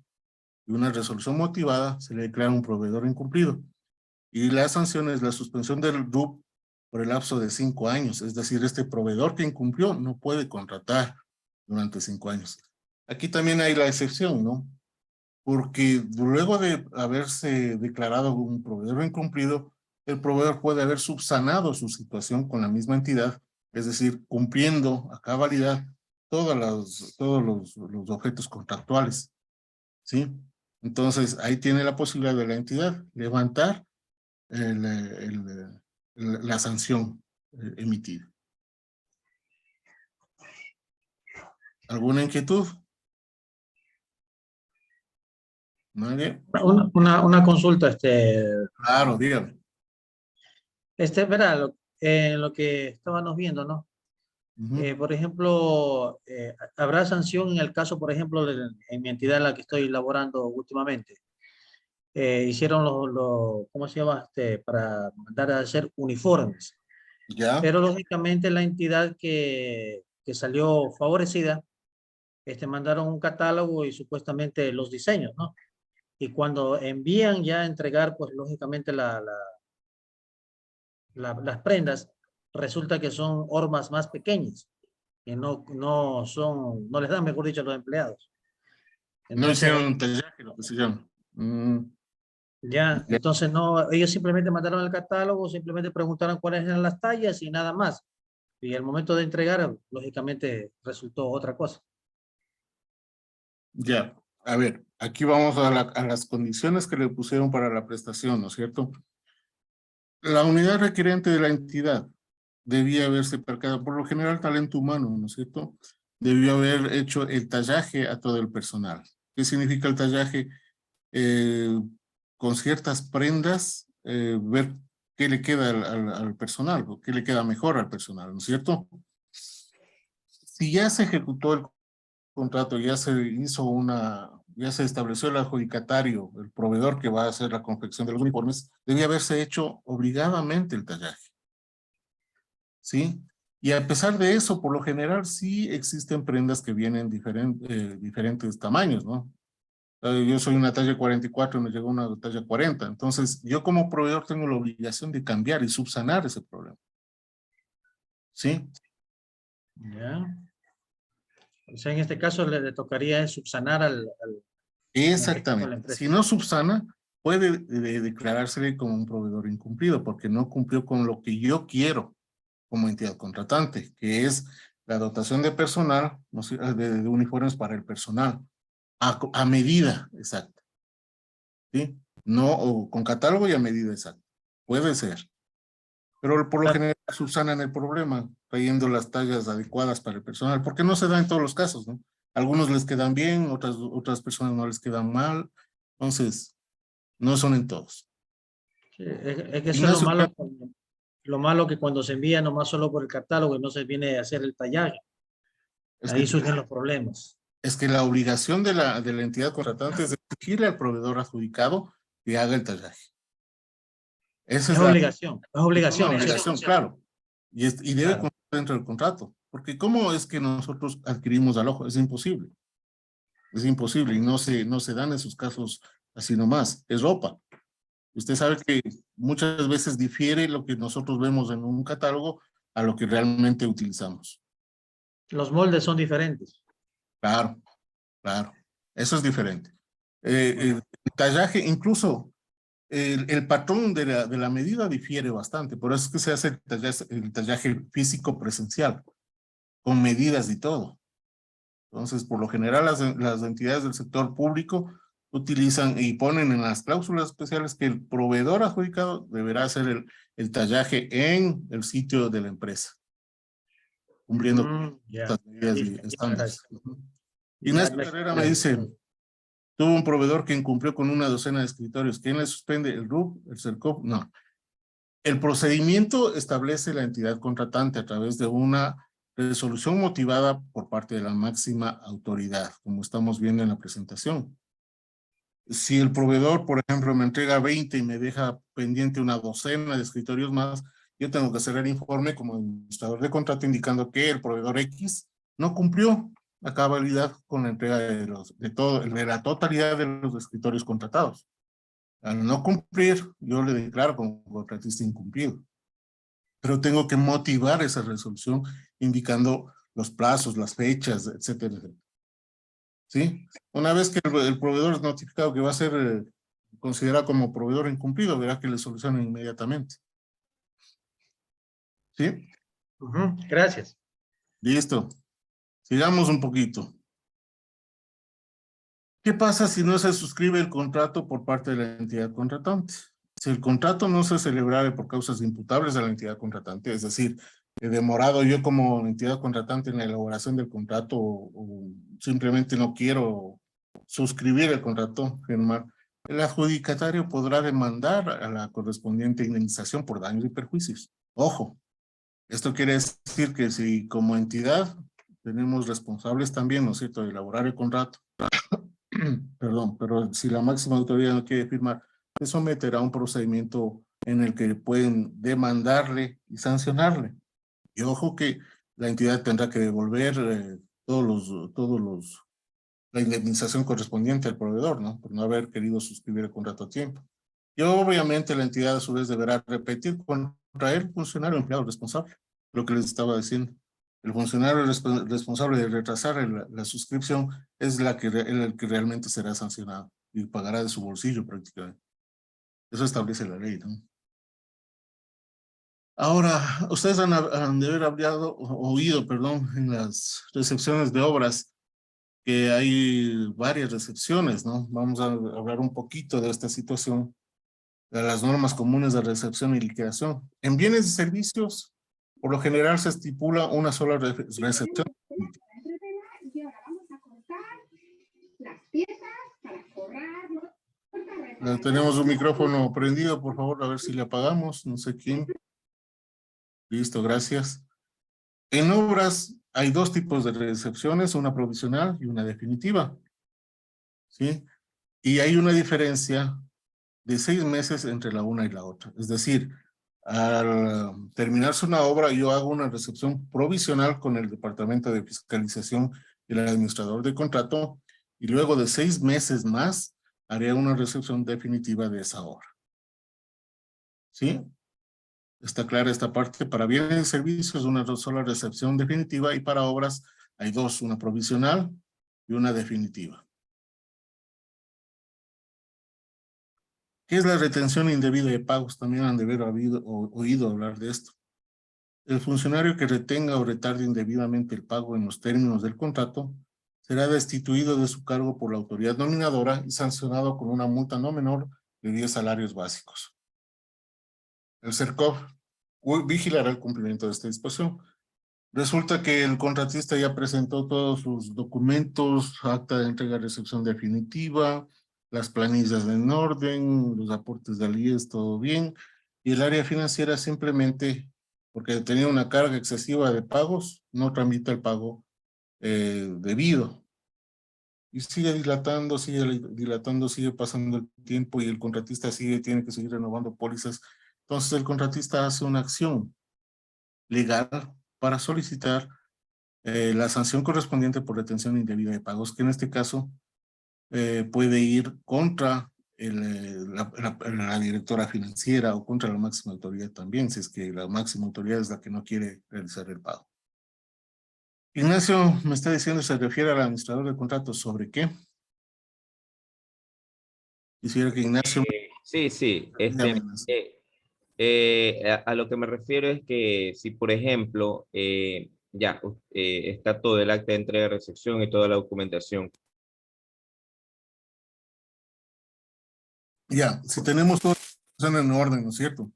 y una resolución motivada, se le declara un proveedor incumplido. Y la sanción es la suspensión del RUP por el lapso de 5 años. Es decir, este proveedor que incumplió no puede contratar durante 5 años. Aquí también hay la excepción, ¿no? Porque luego de haberse declarado un proveedor incumplido, el proveedor puede haber subsanado su situación con la misma entidad, es decir, cumpliendo a cabalidad todos los objetos contractuales, ¿sí? Entonces, ahí tiene la posibilidad de la entidad levantar la sanción emitida. ¿Alguna inquietud? ¿Nadie? Una consulta, Claro, dígame. verá, lo que estábamos viendo, ¿no? Ujú. Por ejemplo, ¿habrá sanción en el caso, por ejemplo, en mi entidad en la que estoy laborando últimamente? Hicieron ¿cómo se llama? Para mandar a hacer uniformes. ¿Ya? Pero lógicamente la entidad que salió favorecida, mandaron un catálogo y supuestamente los diseños, ¿no? Y cuando envían ya a entregar, pues lógicamente las prendas, resulta que son hormas más pequeñas, que no les dan, mejor dicho, a los empleados. No Entonces, hicieron un tallaje, lo que se llama. ya, entonces no, ellos simplemente mandaron el catálogo, simplemente preguntaron cuáles eran las tallas y nada más. Y al momento de entregar, lógicamente, resultó otra cosa. Ya, a ver, aquí vamos a las condiciones que le pusieron para la prestación, ¿no es cierto? La unidad requerente de la entidad debía haberse percatado, por lo general talento humano, ¿no es cierto? Debió haber hecho el tallaje a todo el personal. ¿Qué significa el tallaje? Con ciertas prendas, ver qué le queda al personal, o qué le queda mejor al personal, ¿no es cierto? Si ya se ejecutó el contrato, ya se estableció el adjudicatario, el proveedor que va a hacer la confección de los uniformes, debía haberse hecho obligadamente el tallaje. ¿Sí? Y a pesar de eso, por lo general, sí existen prendas que vienen diferentes tamaños, ¿no? Yo soy una talla 44 y me llegó una talla 40. Entonces, yo como proveedor tengo la obligación de cambiar y subsanar ese problema. ¿Sí? Ya. O sea, en este caso le tocaría subsanar al Exactamente. Si no subsana, puede declarársele como un proveedor incumplido porque no cumplió con lo que yo quiero como entidad contratante, que es la dotación de personal, ¿no? de uniformes para el personal, a medida exacta. ¿Sí? No, o con catálogo y a medida exacta. Puede ser. Pero por lo Claro. general subsanan el problema, trayendo las tallas adecuadas para el personal, porque no se da en todos los casos, ¿no? Algunos les quedan bien, otras personas no les quedan mal, entonces no son en todos. Sí, es que eso es Ignacio, lo malo que cuando se envía nomás solo por el catálogo no se viene a hacer el tallaje. es Ahí que, surgen los problemas. es que la obligación de la entidad contratante es exigirle al proveedor adjudicado que haga el tallaje. Esa Es es la obligación, es una obligación. obligación, claro. Y debe Claro. constar dentro del contrato. Porque ¿cómo es que nosotros adquirimos al ojo? Es imposible. Es imposible y no se dan esos casos así nomás. Es ropa. Usted sabe que muchas veces difiere lo que nosotros vemos en un catálogo a lo que realmente utilizamos. Los moldes son diferentes. Claro, claro. Eso es diferente. El tallaje, incluso el patrón de la medida difiere bastante. Por eso es que se hace el tallaje físico presencial, con medidas y todo. Entonces, por lo general, las entidades del sector público utilizan y ponen en las cláusulas especiales que el proveedor adjudicado deberá hacer el tallaje en el sitio de la empresa, cumpliendo Ya. estas medidas y Listo, estándares. gracias. Ignacio Ya Herrera me dice, tuvo un proveedor que incumplió con una docena de escritorios. ¿Quién le suspende? ¿El RUP? ¿El CERCOP? No. El procedimiento establece la entidad contratante a través de una resolución motivada por parte de la máxima autoridad, como estamos viendo en la presentación. Si el proveedor, por ejemplo, me entrega 20 y me deja pendiente una docena de escritorios más, yo tengo que hacer el informe como administrador de contrato indicando que el proveedor X no cumplió la cabalidad con la entrega de la totalidad de los escritorios contratados. Al no cumplir, yo le declaro como contratista incumplido. Pero tengo que motivar esa resolución indicando los plazos, las fechas, etcétera, etcétera. ¿Sí? Una vez que el proveedor es notificado que va a ser considerado como proveedor incumplido, verá que le solucionan inmediatamente. ¿Sí? Gracias. Listo. Sigamos un poquito. ¿Qué pasa si no se suscribe el contrato por parte de la entidad contratante? Si el contrato no se celebrara por causas imputables a la entidad contratante, es decir, he demorado yo como entidad contratante en la elaboración del contrato o simplemente no quiero suscribir el contrato, firmar, el adjudicatario podrá demandar a la correspondiente indemnización por daños y perjuicios. Ojo, esto quiere decir que si como entidad tenemos responsables también, ¿no es cierto?, de elaborar el contrato, perdón, pero si la máxima autoridad no quiere firmar, se someterá a un procedimiento en el que pueden demandarle y sancionarle. Y ojo que la entidad tendrá que devolver la indemnización correspondiente al proveedor, ¿no? Por no haber querido suscribir el contrato a tiempo. Y obviamente la entidad a su vez deberá repetir contra el funcionario empleado responsable, lo que les estaba diciendo. El funcionario responsable de retrasar la suscripción es el que realmente será sancionado y pagará de su bolsillo prácticamente. Eso establece la ley, ¿no? Ahora, ustedes han de haber oído, perdón, en las recepciones de obras que hay varias recepciones, ¿no? Vamos a hablar un poquito de esta situación, de las normas comunes de recepción y liquidación. En bienes y servicios, por lo general se estipula una sola recepción. Tenemos un micrófono prendido, por favor, a ver si le apagamos, no sé quién. Listo, gracias. En obras hay dos tipos de recepciones, una provisional y una definitiva. ¿Sí? Y hay una diferencia de 6 meses entre la una y la otra. Es decir, al terminarse una obra, yo hago una recepción provisional con el Departamento de Fiscalización y el administrador de contrato, y luego de 6 meses más, haré una recepción definitiva de esa obra. ¿Sí? ¿Está clara esta parte? Para bienes y servicios, una sola recepción definitiva, y para obras hay dos, una provisional y una definitiva. ¿Qué es la retención indebida de pagos? También han de haber oído hablar de esto. El funcionario que retenga o retarde indebidamente el pago en los términos del contrato será destituido de su cargo por la autoridad nominadora y sancionado con una multa no menor de 10 salarios básicos. El CERCOP vigilará el cumplimiento de esta disposición. Resulta que el contratista ya presentó todos sus documentos, acta de entrega-recepción definitiva, las planillas en orden, los aportes del IES, todo bien, y el área financiera simplemente, porque tenía una carga excesiva de pagos, no tramita el pago debido. Y sigue dilatando, sigue pasando el tiempo y el contratista tiene que seguir renovando pólizas. Entonces el contratista hace una acción legal para solicitar la sanción correspondiente por retención indebida de pagos, que en este caso puede ir contra la directora financiera o contra la máxima autoridad también, si es que la máxima autoridad es la que no quiere realizar el pago. Ignacio me está diciendo, se refiere al administrador de contratos, ¿sobre qué? Quisiera que Ignacio... Sí. Dígame, Ignacio. A lo que me refiero es que si, por ejemplo, está todo el acta de entrega de recepción y toda la documentación. Ya, si tenemos todo en orden, ¿no es cierto?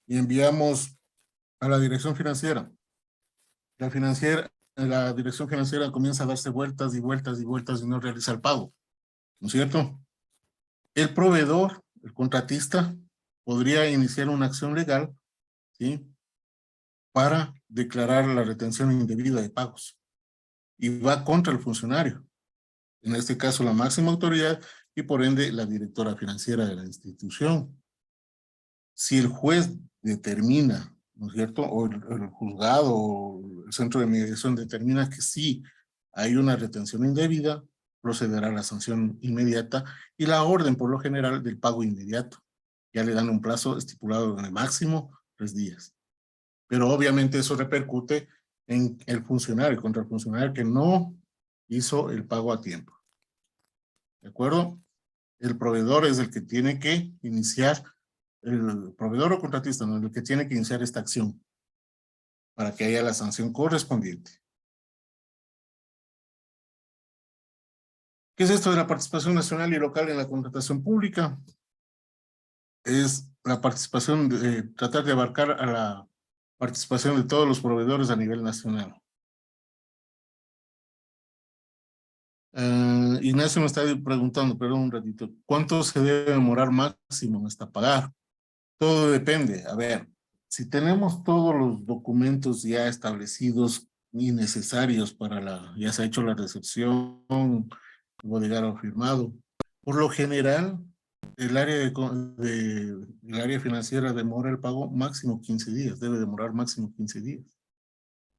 Y enviamos a la dirección financiera. La dirección financiera comienza a darse vueltas y vueltas y vueltas y no realiza el pago, ¿no es cierto? El proveedor, el contratista, podría iniciar una acción legal, ¿sí?, para declarar la retención indebida de pagos. Y va contra el funcionario, en este caso la máxima autoridad y por ende la directora financiera de la institución. Si el juez determina, ¿no es cierto?, o el juzgado o el centro de mediación determina que sí hay una retención indebida, procederá a la sanción inmediata y la orden por lo general del pago inmediato. Ya le dan un plazo estipulado en el máximo 3 días. Pero obviamente eso repercute en el funcionario, contra el funcionario que no hizo el pago a tiempo. ¿De acuerdo? El proveedor es el que tiene que iniciar, el proveedor o contratista, ¿no?, el que tiene que iniciar esta acción para que haya la sanción correspondiente. ¿Qué es esto de la participación nacional y local en la contratación pública? Es la participación, tratar de abarcar a la participación de todos los proveedores a nivel nacional. Ignacio me está preguntando, perdón un ratito, ¿cuánto se debe demorar máximo hasta pagar? Todo depende. A ver, si tenemos todos los documentos ya establecidos y necesarios para ya se ha hecho la recepción, bodegado firmado, por lo general, el área financiera demora el pago máximo 15 días, debe demorar máximo 15 días.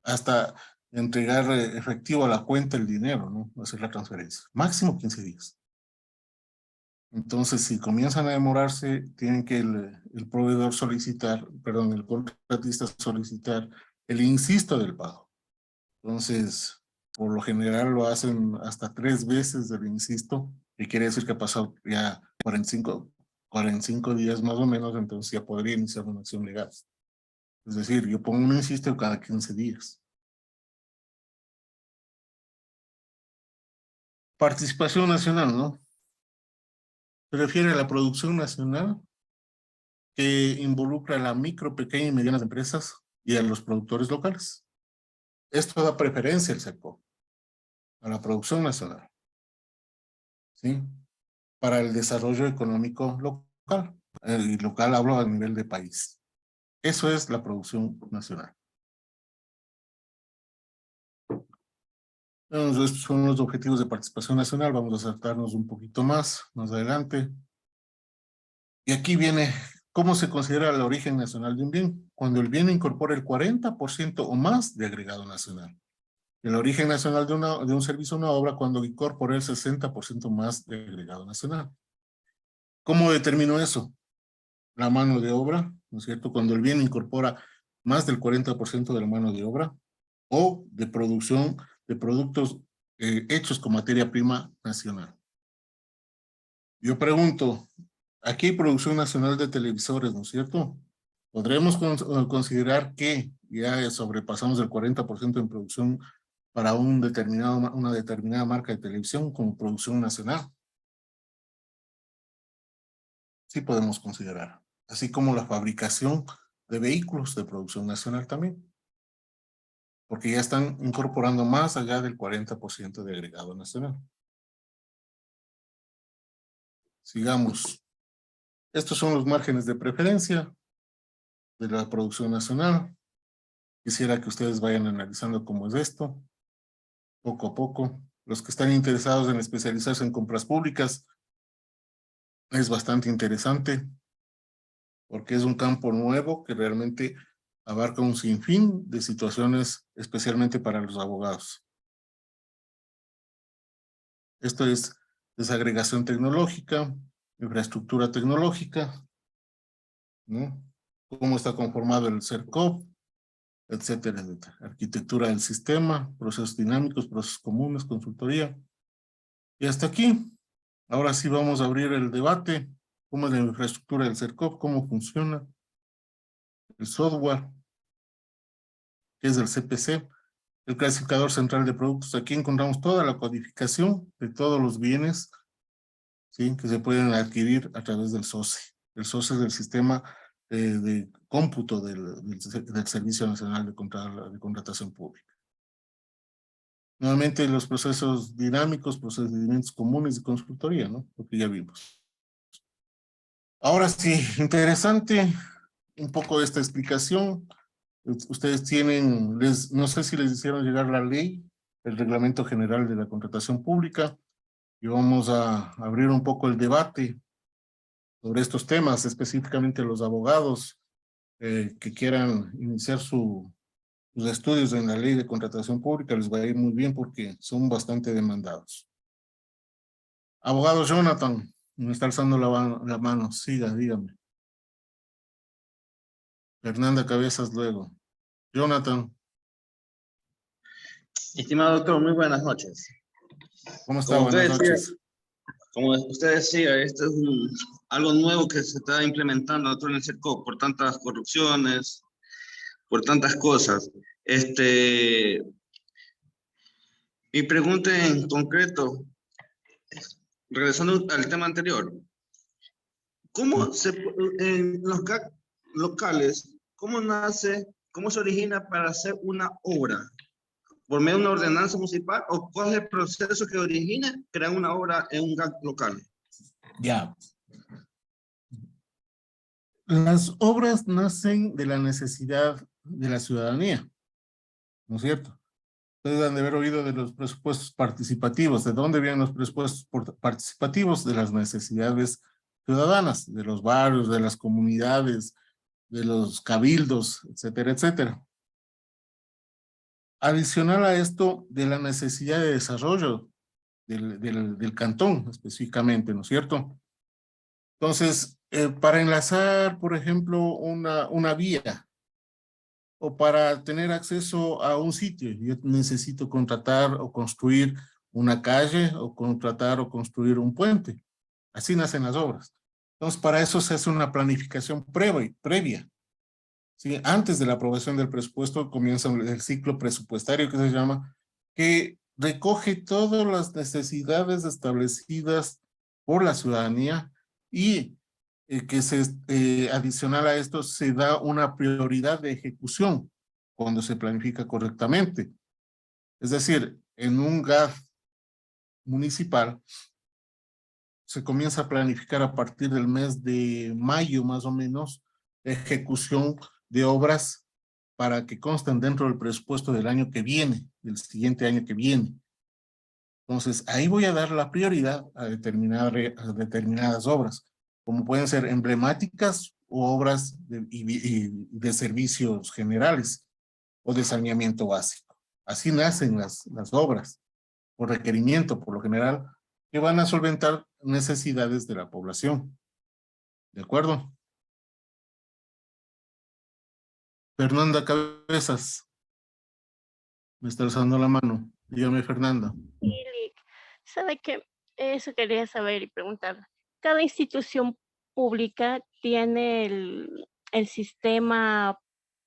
Hasta entregar efectivo a la cuenta el dinero, ¿no? Hacer la transferencia. Máximo 15 días. Entonces, si comienzan a demorarse, tienen que el proveedor solicitar, perdón, el contratista solicitar el insisto del pago. Entonces, por lo general lo hacen hasta 3 veces del insisto, que quiere decir que ha pasado ya 45 días más o menos, entonces ya podría iniciar una acción legal. Es decir, yo pongo un insisto cada 15 días. Participación nacional, ¿no? Se refiere a la producción nacional que involucra a la micro, pequeña y medianas empresas y a los productores locales. Esto da preferencia al sector, a la producción nacional, ¿sí?, para el desarrollo económico local. Y local hablo a nivel de país. Eso es la producción nacional. Entonces, estos son los objetivos de participación nacional. Vamos a saltarnos un poquito más adelante. Y aquí viene cómo se considera el origen nacional de un bien. Cuando el bien incorpora el 40% o más de agregado nacional. El origen nacional de un servicio o una obra cuando incorpora el 60% más de agregado nacional. ¿Cómo determino eso? La mano de obra, ¿no es cierto? Cuando el bien incorpora más del 40% de la mano de obra o de producción de productos hechos con materia prima nacional. Yo pregunto, aquí hay producción nacional de televisores, ¿no es cierto? ¿Podremos considerar que ya sobrepasamos el 40% en producción para una determinada marca de televisión como producción nacional? Sí podemos considerar. Así como la fabricación de vehículos de producción nacional también, porque ya están incorporando más allá del 40% de agregado nacional. Sigamos. Estos son los márgenes de preferencia de la producción nacional. Quisiera que ustedes vayan analizando cómo es esto, poco a poco. Los que están interesados en especializarse en compras públicas, es bastante interesante, porque es un campo nuevo que realmente abarca un sinfín de situaciones, especialmente para los abogados. Esto es desagregación tecnológica, infraestructura tecnológica, ¿no? Cómo está conformado el CERCOP, etcétera, etcétera. Arquitectura del sistema, procesos dinámicos, procesos comunes, consultoría. Y hasta aquí. Ahora sí vamos a abrir el debate. ¿Cómo es la infraestructura del CERCOP? ¿Cómo funciona? El software. ¿Qué es el CPC? El clasificador central de productos. Aquí encontramos toda la codificación de todos los bienes, ¿sí?, que se pueden adquirir a través del SOCE. El SOCE es el sistema de cómputo del Servicio Nacional de Contratación Pública. Nuevamente los procesos dinámicos, procedimientos comunes de consultoría, ¿no? Lo que ya vimos. Ahora sí, interesante un poco esta explicación. Ustedes tienen, no sé si les hicieron llegar la ley, el Reglamento General de la Contratación Pública, y vamos a abrir un poco el debate sobre estos temas, específicamente los abogados que quieran iniciar sus estudios en la ley de contratación pública, les va a ir muy bien porque son bastante demandados. Abogado Jonathan, me está alzando la mano, siga, dígame. Fernanda Cabezas luego. Jonathan. Estimado doctor, muy buenas noches. ¿Cómo está? Buenas noches. Como usted decía, esto es algo nuevo que se está implementando actualmente en el CERCOP por tantas corrupciones, por tantas cosas. Mi pregunta en concreto, regresando al tema anterior, ¿cómo en los GAC locales, cómo se origina para hacer una obra? ¿Por medio de una ordenanza municipal o cuál es el proceso que origina crear una obra en un GAC local? Ya. Las obras nacen de la necesidad de la ciudadanía, ¿no es cierto? Ustedes han de haber oído de los presupuestos participativos. ¿De dónde vienen los presupuestos participativos? De las necesidades ciudadanas, de los barrios, de las comunidades, de los cabildos, etcétera, etcétera. Adicional a esto, de la necesidad de desarrollo del cantón específicamente, ¿no es cierto? Entonces, para enlazar, por ejemplo, una vía, o para tener acceso a un sitio, yo necesito contratar o construir una calle, o contratar o construir un puente. Así nacen las obras. Entonces, para eso se hace una planificación previa. ¿Sí? Antes de la aprobación del presupuesto comienza el ciclo presupuestario que se llama, que recoge todas las necesidades establecidas por la ciudadanía y que adicional a esto se da una prioridad de ejecución cuando se planifica correctamente. Es decir, en un GAF municipal se comienza a planificar a partir del mes de mayo más o menos ejecución de obras para que consten dentro del presupuesto del año que viene, del siguiente año que viene. Entonces, ahí voy a dar la prioridad a determinadas obras, como pueden ser emblemáticas o obras de servicios generales o de saneamiento básico. Así nacen las obras, por requerimiento, por lo general, que van a solventar necesidades de la población. ¿De acuerdo? Fernanda Cabezas. Me está alzando la mano. Dígame, Fernanda. ¿Sabe qué? Eso quería saber y preguntar. Cada institución pública tiene el sistema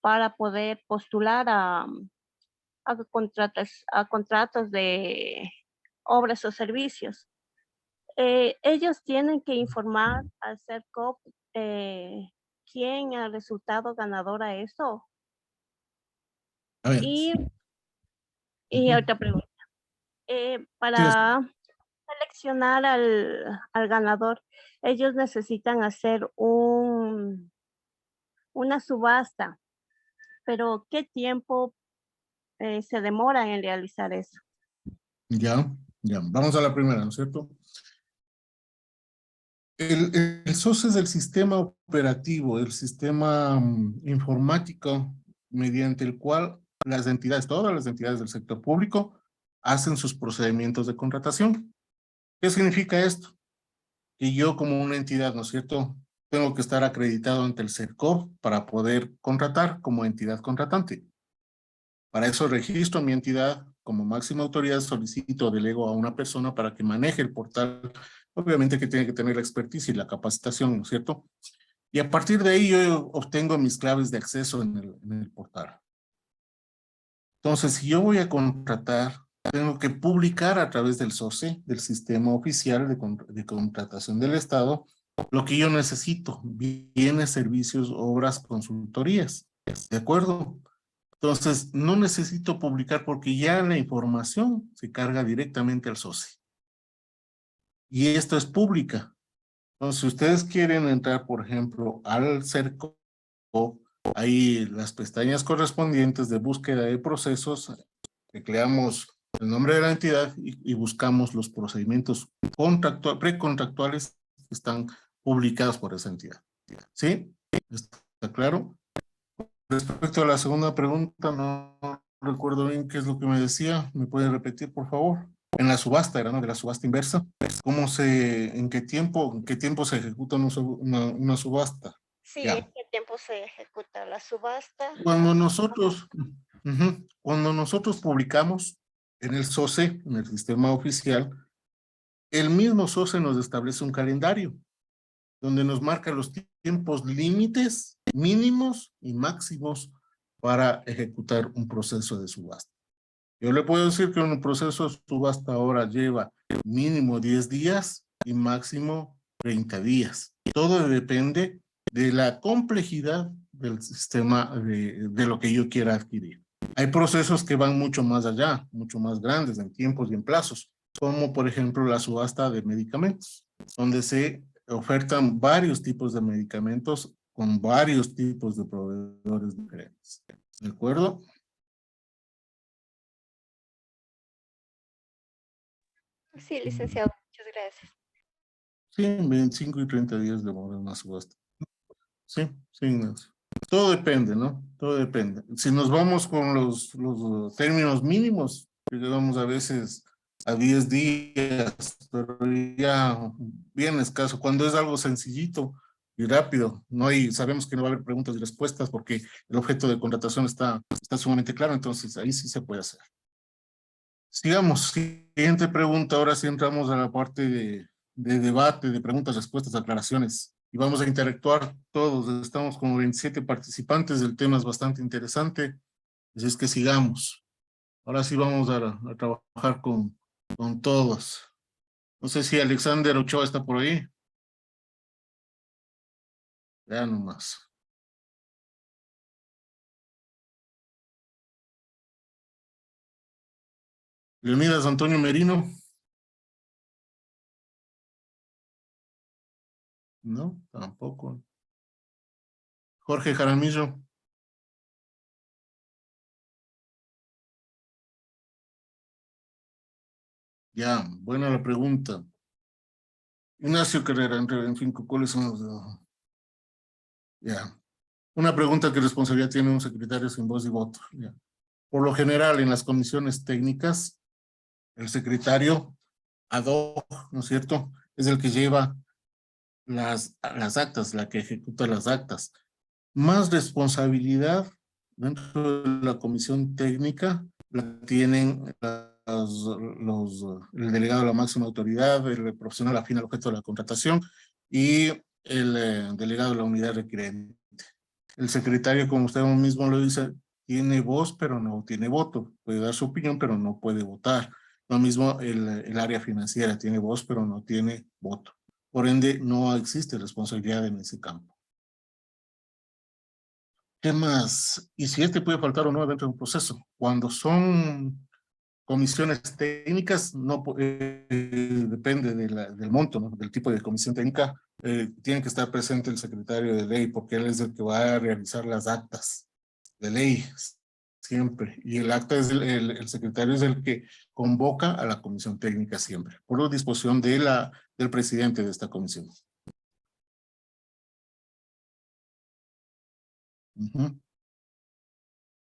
para poder postular a contratos de obras o servicios. Ellos tienen que informar al CERCOP quién ha resultado ganador a eso. A ver, Y ujú. otra pregunta. Sí, Para seleccionar al ganador, ellos necesitan hacer una subasta, pero ¿qué tiempo se demora en realizar eso? ya. Vamos a la primera, ¿no es cierto? El SOS es el sistema operativo, el sistema informático mediante el cual las entidades, todas las entidades del sector público, hacen sus procedimientos de contratación. ¿Qué significa esto? Que yo como una entidad, ¿no es cierto?, tengo que estar acreditado ante el CERCOP para poder contratar como entidad contratante. Para eso registro mi entidad como máxima autoridad, solicito o delego a una persona para que maneje el portal. Obviamente que tiene que tener la expertise y la capacitación, ¿no es cierto? Y a partir de ahí yo obtengo mis claves de acceso en el portal. Entonces, si yo voy a contratar, tengo que publicar a través del SOCE, del Sistema Oficial de Contratación del Estado, lo que yo necesito, bienes, servicios, obras, consultorías. ¿De acuerdo? Entonces, no necesito publicar porque ya la información se carga directamente al SOCE. Y esto es pública. Entonces, si ustedes quieren entrar, por ejemplo, al CERCO, ahí las pestañas correspondientes de búsqueda de procesos, tecleamos el nombre de la entidad y buscamos los procedimientos precontractuales que están publicados por esa entidad. ¿Sí? ¿Está claro? Respecto a la segunda pregunta, no recuerdo bien qué es lo que me decía. ¿Me puede repetir, por favor? En la subasta, era, ¿no? De la subasta inversa. ¿En qué tiempo se ejecuta una subasta? Sí, Ya. ¿en qué tiempo se ejecuta la subasta? Cuando nosotros publicamos en el SOCE, en el sistema oficial, el mismo SOCE nos establece un calendario donde nos marca los tiempos límites mínimos y máximos para ejecutar un proceso de subasta. Yo le puedo decir que un proceso de subasta ahora lleva mínimo 10 días y máximo 30 días. Todo depende de la complejidad del sistema de lo que yo quiera adquirir. Hay procesos que van mucho más allá, mucho más grandes en tiempos y en plazos, como por ejemplo la subasta de medicamentos, donde se ofertan varios tipos de medicamentos con varios tipos de proveedores diferentes. ¿De acuerdo? Sí, licenciado, muchas gracias. Sí, 25 y 30 días demora una subasta. Sí, sí, Ignacio. Todo depende, ¿no? Todo depende. Si nos vamos con los términos mínimos, llegamos a veces a 10 días, pero ya bien escaso. Cuando es algo sencillito y rápido, sabemos que no va a haber preguntas y respuestas porque el objeto de contratación está sumamente claro, entonces ahí sí se puede hacer. Sigamos, siguiente pregunta, ahora sí entramos a la parte de debate, de preguntas, respuestas, aclaraciones. Y vamos a interactuar todos, estamos como 27 participantes, el tema es bastante interesante, así es que sigamos. Ahora sí vamos a trabajar con todos. No sé si Alexander Ochoa está por ahí. Ya nomás. Leonidas Antonio Merino. No, tampoco. Jorge Jaramillo. Ya, buena la pregunta. Ignacio Carrera, en fin, ¿cuáles son los ya? Una pregunta: ¿qué responsabilidad tiene un secretario sin voz y voto? Ya. Por lo general, en las comisiones técnicas, el secretario ad hoc, ¿no es cierto?, es el que lleva las actas, la que ejecuta las actas. Más responsabilidad dentro de la comisión técnica la tienen el delegado de la máxima autoridad, el profesional afín al objeto de la contratación y el delegado de la unidad requerente. El secretario, como usted mismo lo dice, tiene voz, pero no tiene voto. Puede dar su opinión, pero no puede votar. Lo mismo el área financiera, tiene voz, pero no tiene voto. Por ende, no existe responsabilidad en ese campo. ¿Qué más? Y si este puede faltar o no dentro de un proceso. Cuando son comisiones técnicas, no depende del monto, ¿no? Del tipo de comisión técnica, tiene que estar presente el secretario de ley, porque él es el que va a realizar las actas de ley, siempre. Y el acta es el secretario es el que convoca a la comisión técnica siempre, por disposición de del presidente de esta comisión.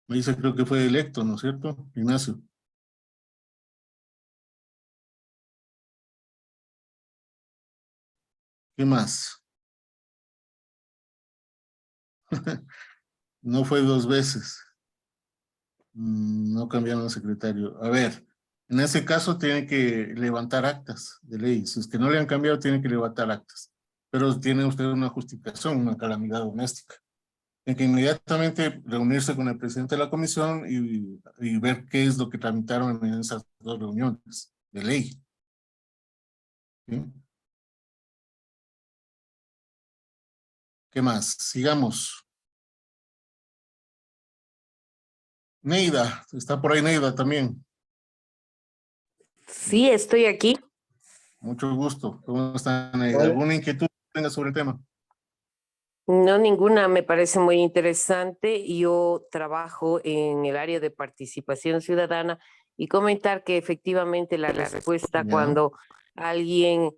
Me dice, creo que fue electo, ¿no es cierto, Ignacio? ¿Qué más? No fue 2 veces. No cambiaron de secretario. A ver, en ese caso tiene que levantar actas de ley. Si es que no le han cambiado, tiene que levantar actas. Pero tiene usted una justificación, una calamidad doméstica. Tiene que inmediatamente reunirse con el presidente de la comisión y ver qué es lo que tramitaron en esas 2 reuniones de ley. ¿Sí? ¿Qué más? Sigamos. Neida, está por ahí Neida también. Sí, estoy aquí. Mucho gusto. ¿Cómo están, Neida? ¿Alguna inquietud que tenga sobre el tema? No, ninguna, me parece muy interesante. Yo trabajo en el área de participación ciudadana y comentar que efectivamente la respuesta Ya. cuando alguien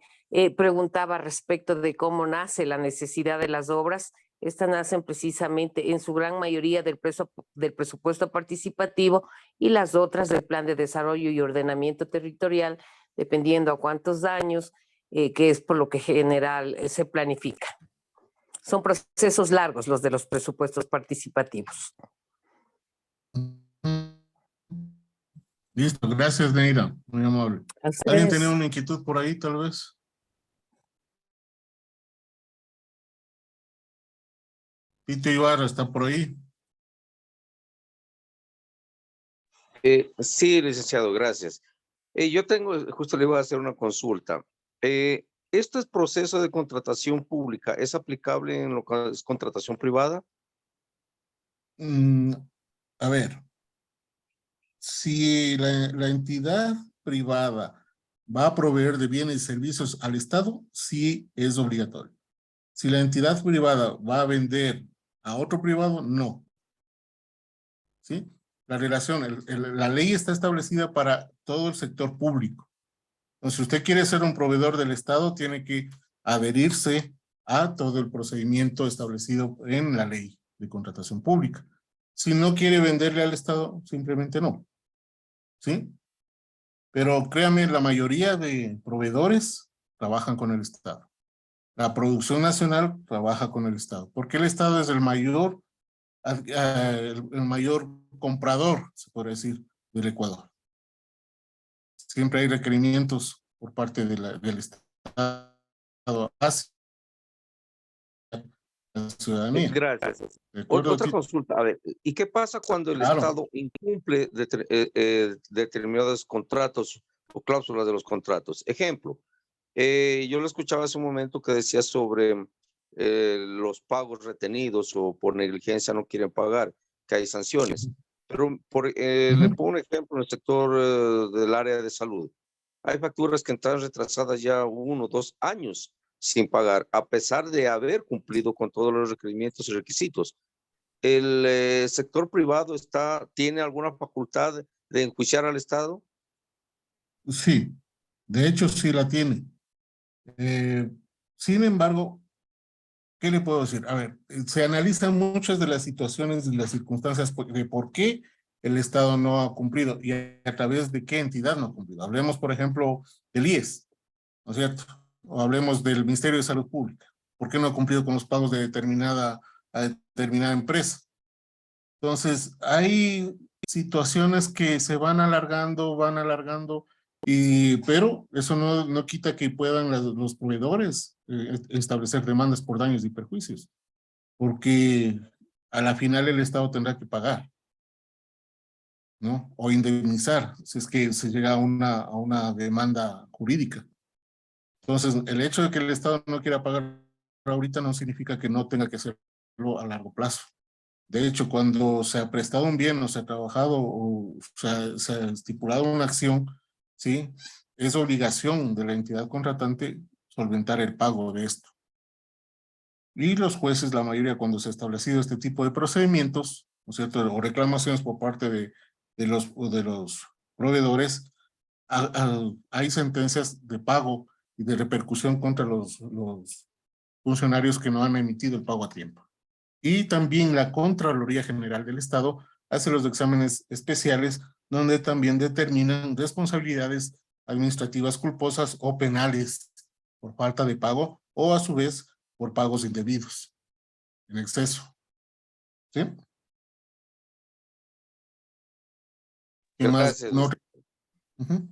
preguntaba respecto de cómo nace la necesidad de las obras, estas nacen precisamente en su gran mayoría del presupuesto participativo y las otras del plan de desarrollo y ordenamiento territorial, dependiendo a cuántos años, que es por lo que general se planifica. Son procesos largos los de los presupuestos participativos. Listo, gracias, Neida. Muy amable. ¿Alguien tenía una inquietud por ahí, tal vez? Tito Ibarra está por ahí. Sí, licenciado, gracias. Yo justo le iba a hacer una consulta. ¿Este proceso de contratación pública es aplicable en lo que es contratación privada? A ver, si la entidad privada va a proveer de bienes y servicios al Estado, sí es obligatorio. Si la entidad privada va a vender a otro privado, no. ¿Sí? La relación, la ley está establecida para todo el sector público. Entonces, si usted quiere ser un proveedor del Estado, tiene que adherirse a todo el procedimiento establecido en la ley de contratación pública. Si no quiere venderle al Estado, simplemente no. ¿Sí? Pero créame, la mayoría de proveedores trabajan con el Estado. La producción nacional trabaja con el Estado, porque el Estado es el mayor comprador, se puede decir, del Ecuador. Siempre hay requerimientos por parte del Estado hacia la ciudadanía. Gracias. ¿De Otra consulta, a ver, ¿y qué pasa cuando el Estado incumple determinados contratos o cláusulas de los contratos? Ejemplo, yo lo escuchaba hace un momento que decía sobre los pagos retenidos o por negligencia no quieren pagar, que hay sanciones. Pero le pongo un ejemplo en el sector del área de salud. Hay facturas que están retrasadas ya 1 o 2 años sin pagar, a pesar de haber cumplido con todos los requerimientos y requisitos. ¿El sector privado tiene alguna facultad de enjuiciar al Estado? Sí, de hecho sí la tiene. Sin embargo, ¿qué le puedo decir? A ver, se analizan muchas de las situaciones y las circunstancias de por qué el Estado no ha cumplido y a través de qué entidad no ha cumplido. Hablemos, por ejemplo, del IES, ¿no es cierto? O hablemos del Ministerio de Salud Pública. ¿Por qué no ha cumplido con los pagos de determinada empresa? Entonces, hay situaciones que se van alargando, pero eso no quita que puedan los proveedores establecer demandas por daños y perjuicios, porque a la final el Estado tendrá que pagar, ¿no? O indemnizar, si es que se llega a una demanda jurídica. Entonces, el hecho de que el Estado no quiera pagar ahorita no significa que no tenga que hacerlo a largo plazo. De hecho, cuando se ha prestado un bien o se ha trabajado o se ha estipulado una acción, ¿sí? Es obligación de la entidad contratante solventar el pago de esto. Y los jueces, la mayoría, cuando se ha establecido este tipo de procedimientos, ¿no es cierto? O reclamaciones por parte de los proveedores, hay sentencias de pago y de repercusión contra los funcionarios que no han emitido el pago a tiempo. Y también la Contraloría General del Estado hace los exámenes especiales donde también determinan responsabilidades administrativas culposas o penales por falta de pago o a su vez por pagos indebidos en exceso. ¿Sí? ¿Qué más? Gracias. No. Ujú.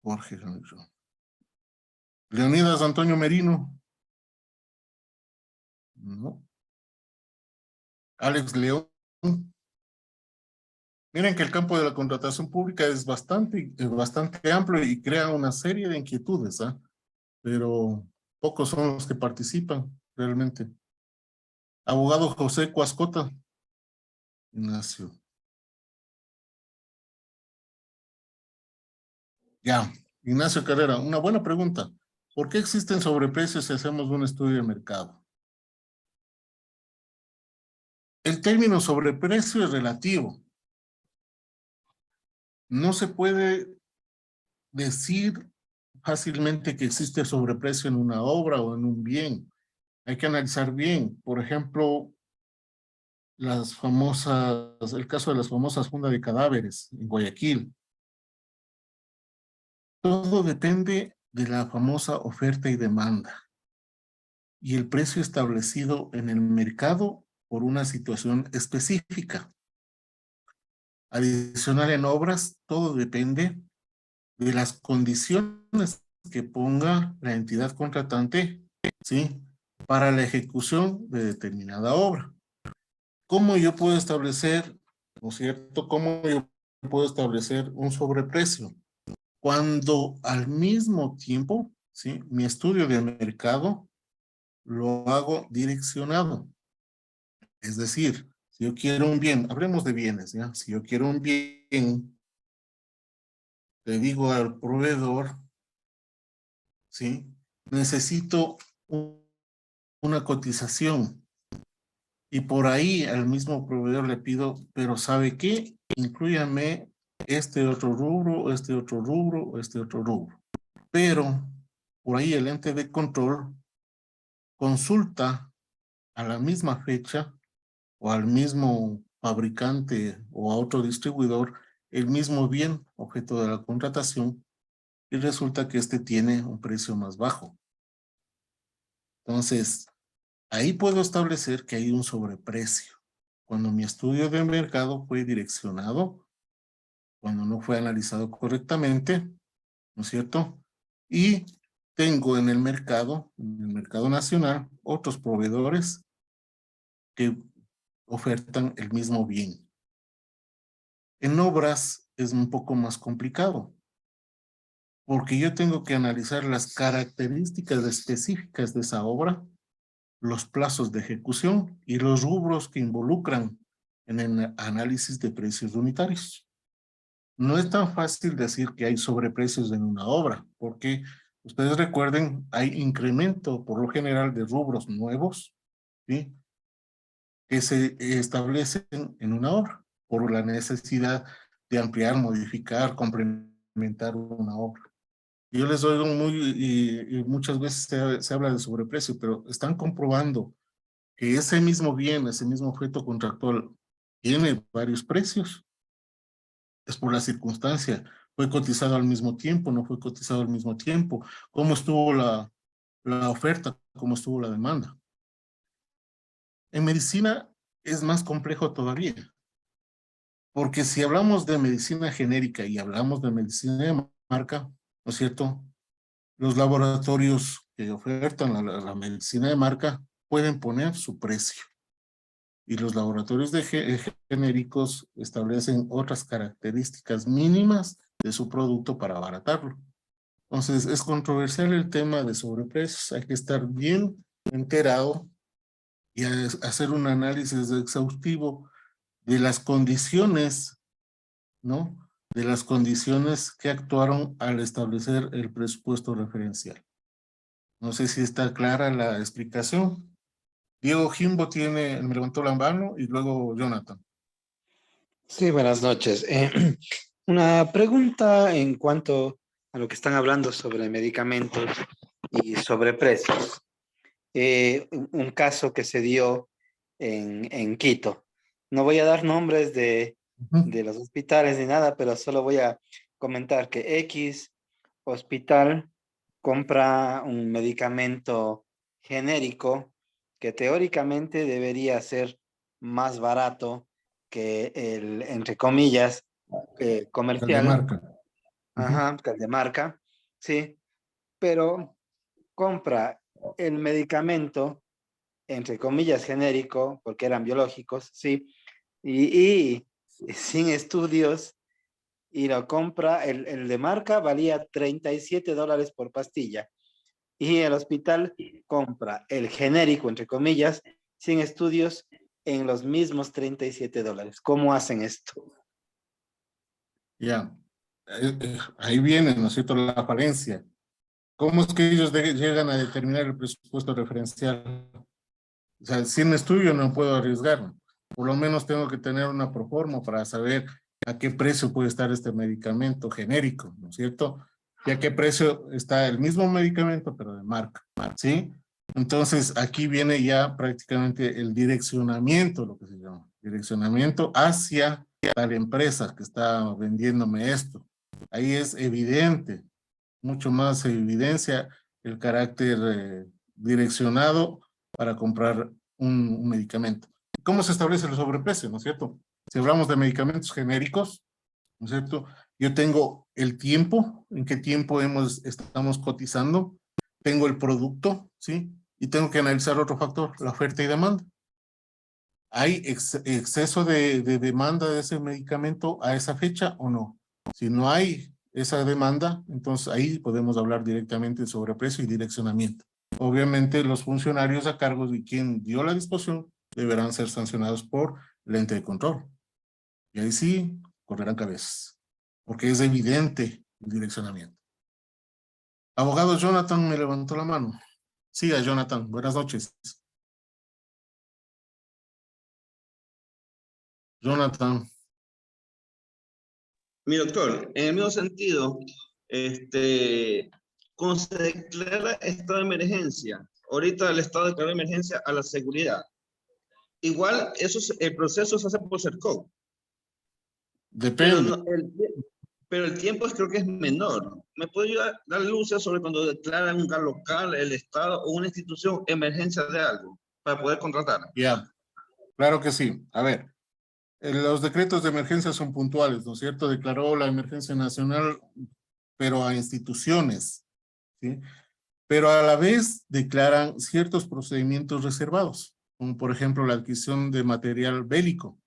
Jorge Leonidas Antonio Merino. No. Alex León. Miren que el campo de la contratación pública es bastante amplio y crea una serie de inquietudes, ¿ah? Pero pocos son los que participan realmente. Abogado José Cuascota. Ignacio. Ya, Ignacio Carrera, una buena pregunta. ¿Por qué existen sobreprecios si hacemos un estudio de mercado? El término sobreprecio es relativo. No se puede decir fácilmente que existe sobreprecio en una obra o en un bien. Hay que analizar bien. Por ejemplo, el caso de las famosas fundas de cadáveres en Guayaquil. Todo depende de la famosa oferta y demanda y el precio establecido en el mercado por una situación específica. Adicional en obras, todo depende de las condiciones que ponga la entidad contratante, ¿sí? Para la ejecución de determinada obra. ¿Cómo yo puedo establecer, ¿no es cierto? ¿Cómo yo puedo establecer un sobreprecio? Cuando al mismo tiempo, ¿sí? Mi estudio de mercado lo hago direccionado. Es decir, si yo quiero un bien, hablemos de bienes, ¿ya? Si yo quiero un bien, le digo al proveedor, ¿sí? Necesito una cotización. Y por ahí al mismo proveedor le pido, pero ¿sabe qué? Inclúyame este otro rubro, este otro rubro, este otro rubro. Pero por ahí el ente de control consulta a la misma fecha o al mismo fabricante o a otro distribuidor el mismo bien objeto de la contratación y resulta que este tiene un precio más bajo. Entonces, ahí puedo establecer que hay un sobreprecio. Cuando mi estudio de mercado fue direccionado, cuando no fue analizado correctamente, ¿no es cierto? Y tengo en el mercado nacional, otros proveedores que ofertan el mismo bien. En obras es un poco más complicado, porque yo tengo que analizar las características específicas de esa obra, los plazos de ejecución y los rubros que involucran en el análisis de precios unitarios. No es tan fácil decir que hay sobreprecios en una obra, porque ustedes recuerden, hay incremento por lo general de rubros nuevos, ¿sí? Que se establecen en una obra por la necesidad de ampliar, modificar, complementar una obra. Yo les oigo y muchas veces se habla de sobreprecio, pero están comprobando que ese mismo bien, ese mismo objeto contractual tiene varios precios. Es por la circunstancia. Fue cotizado al mismo tiempo, no fue cotizado al mismo tiempo. ¿Cómo estuvo la oferta? ¿Cómo estuvo la demanda? En medicina es más complejo todavía. Porque si hablamos de medicina genérica y hablamos de medicina de marca, ¿no es cierto? Los laboratorios que ofertan la medicina de marca pueden poner su precio. Y los laboratorios genéricos establecen otras características mínimas de su producto para abaratarlo. Entonces, es controversial el tema de sobreprecios. Hay que estar bien enterado y hacer un análisis exhaustivo de las condiciones, ¿no? De las condiciones que actuaron al establecer el presupuesto referencial. No sé si está clara la explicación. Diego Jimbo me levantó la mano y luego Jonathan. Sí, buenas noches. Una pregunta en cuanto a lo que están hablando sobre medicamentos y sobre precios. Un caso que se dio en Quito. No voy a dar nombres de los hospitales ni nada, pero solo voy a comentar que X hospital compra un medicamento genérico que teóricamente debería ser más barato que el, entre comillas, comercial. El de marca. Ajá, que el de marca, sí. Pero compra el medicamento, entre comillas, genérico, porque eran biológicos, sí, y sin estudios, y lo compra, el de marca valía $37 por pastilla, y el hospital compra el genérico, entre comillas, sin estudios, en los mismos $37. ¿Cómo hacen esto? Ya, ahí viene, ¿no es cierto?, la falencia. ¿Cómo es que ellos llegan a determinar el presupuesto referencial? O sea, sin estudio no puedo arriesgar. Por lo menos tengo que tener una proforma para saber a qué precio puede estar este medicamento genérico, ¿no es cierto? Y a qué precio está el mismo medicamento, pero de marca, ¿sí? Entonces, aquí viene ya prácticamente el direccionamiento, lo que se llama, direccionamiento hacia tal empresa que está vendiéndome esto. Ahí es evidente, mucho más se evidencia el carácter direccionado para comprar un medicamento. ¿Cómo se establece el sobreprecio, no es cierto? Si hablamos de medicamentos genéricos, ¿no es cierto? Yo tengo el tiempo, en qué tiempo estamos cotizando, tengo el producto, ¿sí? Y tengo que analizar otro factor, la oferta y demanda. ¿Hay exceso de demanda de ese medicamento a esa fecha o no? Si no hay esa demanda, entonces ahí podemos hablar directamente de sobreprecio y direccionamiento. Obviamente los funcionarios a cargo de quien dio la disposición deberán ser sancionados por el ente de control. Y ahí sí correrán cabezas, porque es evidente el direccionamiento. Abogado Jonathan me levantó la mano. Siga, Jonathan. Buenas noches. Jonathan. Mi doctor, en el mismo sentido, cuando se declara estado de emergencia, ahorita el estado declara emergencia a la seguridad, igual el proceso se hace por CERCOP. Depende. Pero el tiempo creo que es menor. ¿Me puede ayudar dar luces sobre cuando declaran un local, el Estado o una institución emergencia de algo para poder contratar? Ya, claro que sí. A ver, los decretos de emergencia son puntuales, ¿no es cierto? Declaró la emergencia nacional, pero a instituciones, ¿sí? Pero a la vez declaran ciertos procedimientos reservados, como por ejemplo la adquisición de material bélico,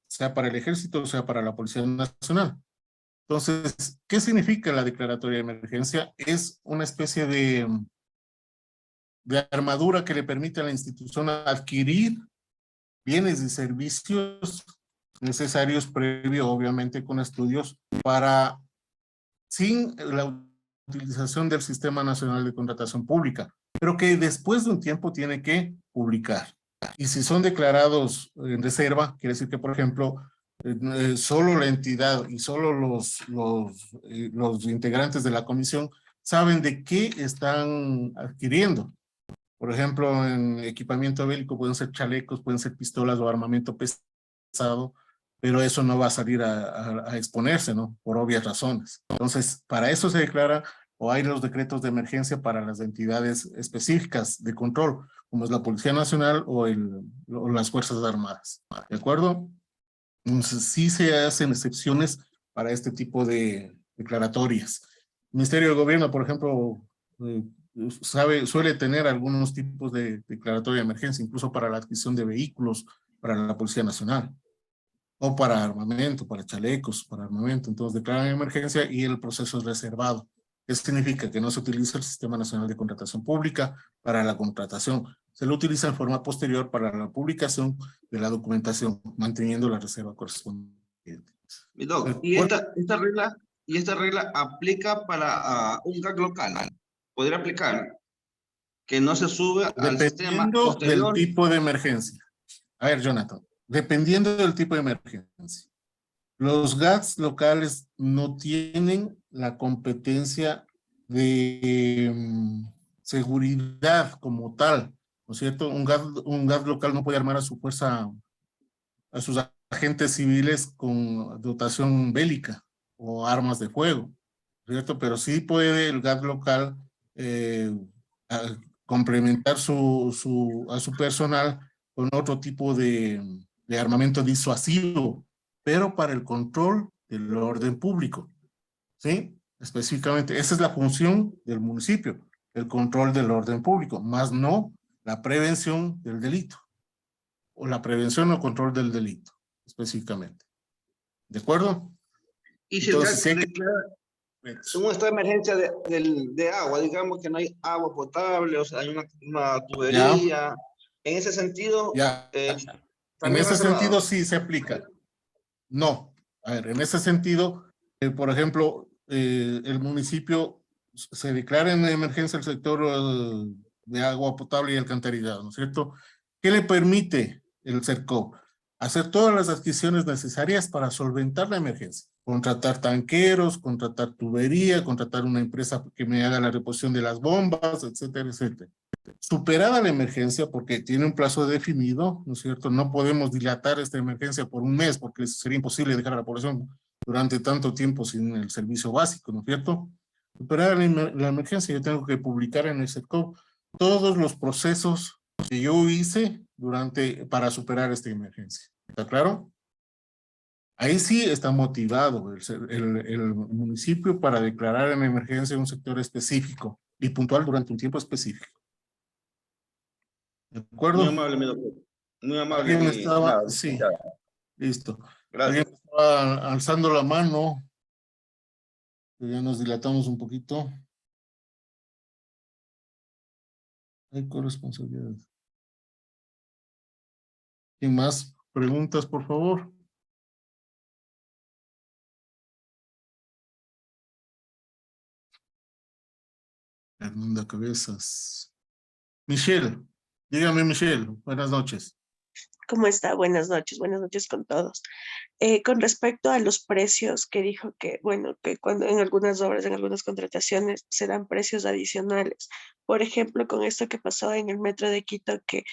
sea para el ejército, sea para la Policía Nacional. Entonces, ¿qué significa la declaratoria de emergencia? Es una especie de armadura que le permite a la institución adquirir bienes y servicios necesarios previo, obviamente, con estudios para, sin la utilización del Sistema Nacional de Contratación Pública, pero que después de un tiempo tiene que publicar. Y si son declarados en reserva, quiere decir que, por ejemplo, solo la entidad y solo los integrantes de la comisión saben de qué están adquiriendo. Por ejemplo, en equipamiento bélico pueden ser chalecos, pueden ser pistolas o armamento pesado, pero eso no va a salir a exponerse, ¿no? Por obvias razones. Entonces, para eso se declara o hay los decretos de emergencia para las entidades específicas de control, como es la Policía Nacional o las Fuerzas Armadas. ¿De acuerdo? Entonces, sí se hacen excepciones para este tipo de declaratorias. El Ministerio de Gobierno, por ejemplo, suele tener algunos tipos de declaratoria de emergencia, incluso para la adquisición de vehículos para la Policía Nacional, o para armamento, para chalecos, para armamento. Entonces declaran emergencia y el proceso es reservado. ¿Qué significa? Que no se utiliza el Sistema Nacional de Contratación Pública para la contratación. Se lo utiliza en forma posterior para la publicación de la documentación, manteniendo la reserva correspondiente. Mi doc, ¿y esta regla aplica para un GAC local? ¿Podría aplicar que no se sube al sistema Dependiendo del posterior? tipo de emergencia. A ver, Jonathan, dependiendo del tipo de emergencia. Los GACs locales no tienen la competencia de seguridad como tal, ¿no es cierto? Un GAC local no puede armar a su fuerza, a sus agentes civiles con dotación bélica o armas de fuego, ¿cierto? Pero sí puede el GAC local a- complementar a su personal con otro tipo de armamento disuasivo, pero para el control del orden público, ¿sí? Específicamente, esa es la función del municipio, el control del orden público, más no la prevención del delito, o la prevención o control del delito, específicamente. ¿De acuerdo? Y si el Entonces, sí hay GAC que... declara un estado de emergencia de agua, digamos que no hay agua potable, o sea, hay una tubería, en ese sentido, Ya. En también ese reservado. sentido sí se aplica. No, a ver, en ese sentido, por ejemplo, el municipio se declara en emergencia el sector de agua potable y alcantarillado, ¿no es cierto? ¿Qué le permite el CERCO? Hacer todas las adquisiciones necesarias para solventar la emergencia. Contratar tanqueros, contratar tubería, contratar una empresa que me haga la reposición de las bombas, etcétera, etcétera. Superada la emergencia, porque tiene un plazo definido, ¿no es cierto? No podemos dilatar esta emergencia por un mes, porque sería imposible dejar a la población durante tanto tiempo sin el servicio básico, ¿no es cierto? Superada la emergencia, yo tengo que publicar en el SERCOP todos los procesos que yo hice para superar esta emergencia. ¿Está claro? Ahí sí está motivado el municipio para declarar en emergencia un sector específico y puntual durante un tiempo específico. ¿De acuerdo? Muy amable, mi doctor. Muy amable, Alguien mi estimado. sí, listo. Gracias. Alguien estaba alzando la mano. Ya nos dilatamos un poquito. Hay corresponsabilidad. ¿Quién más? Preguntas, por favor. Hernanda Cabezas. Michelle, dígame Michelle, buenas noches. ¿Cómo está? Buenas noches con todos. Con respecto a los precios que dijo que, bueno, que cuando en algunas obras, en algunas contrataciones se dan precios adicionales. Por ejemplo, con esto que pasó en el metro de Quito, que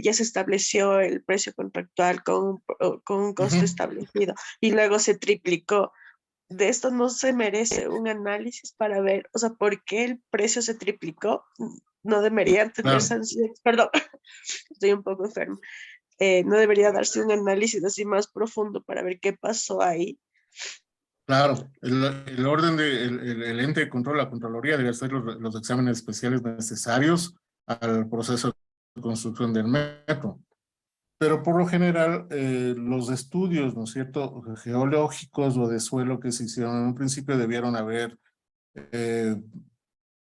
ya se estableció el precio contractual con un costo establecido y luego se triplicó. De esto no se merece un análisis para ver, o sea, por qué el precio se triplicó. No deberían tener sanciones, perdón, estoy un poco enferma. No debería darse un análisis así más profundo para ver qué pasó ahí. Claro, el orden el ente de control, la Contraloría, debe hacer los exámenes especiales necesarios al proceso de construcción del metro. Pero por lo general, los estudios, ¿no es cierto?, geológicos o de suelo que se hicieron en un principio debieron haber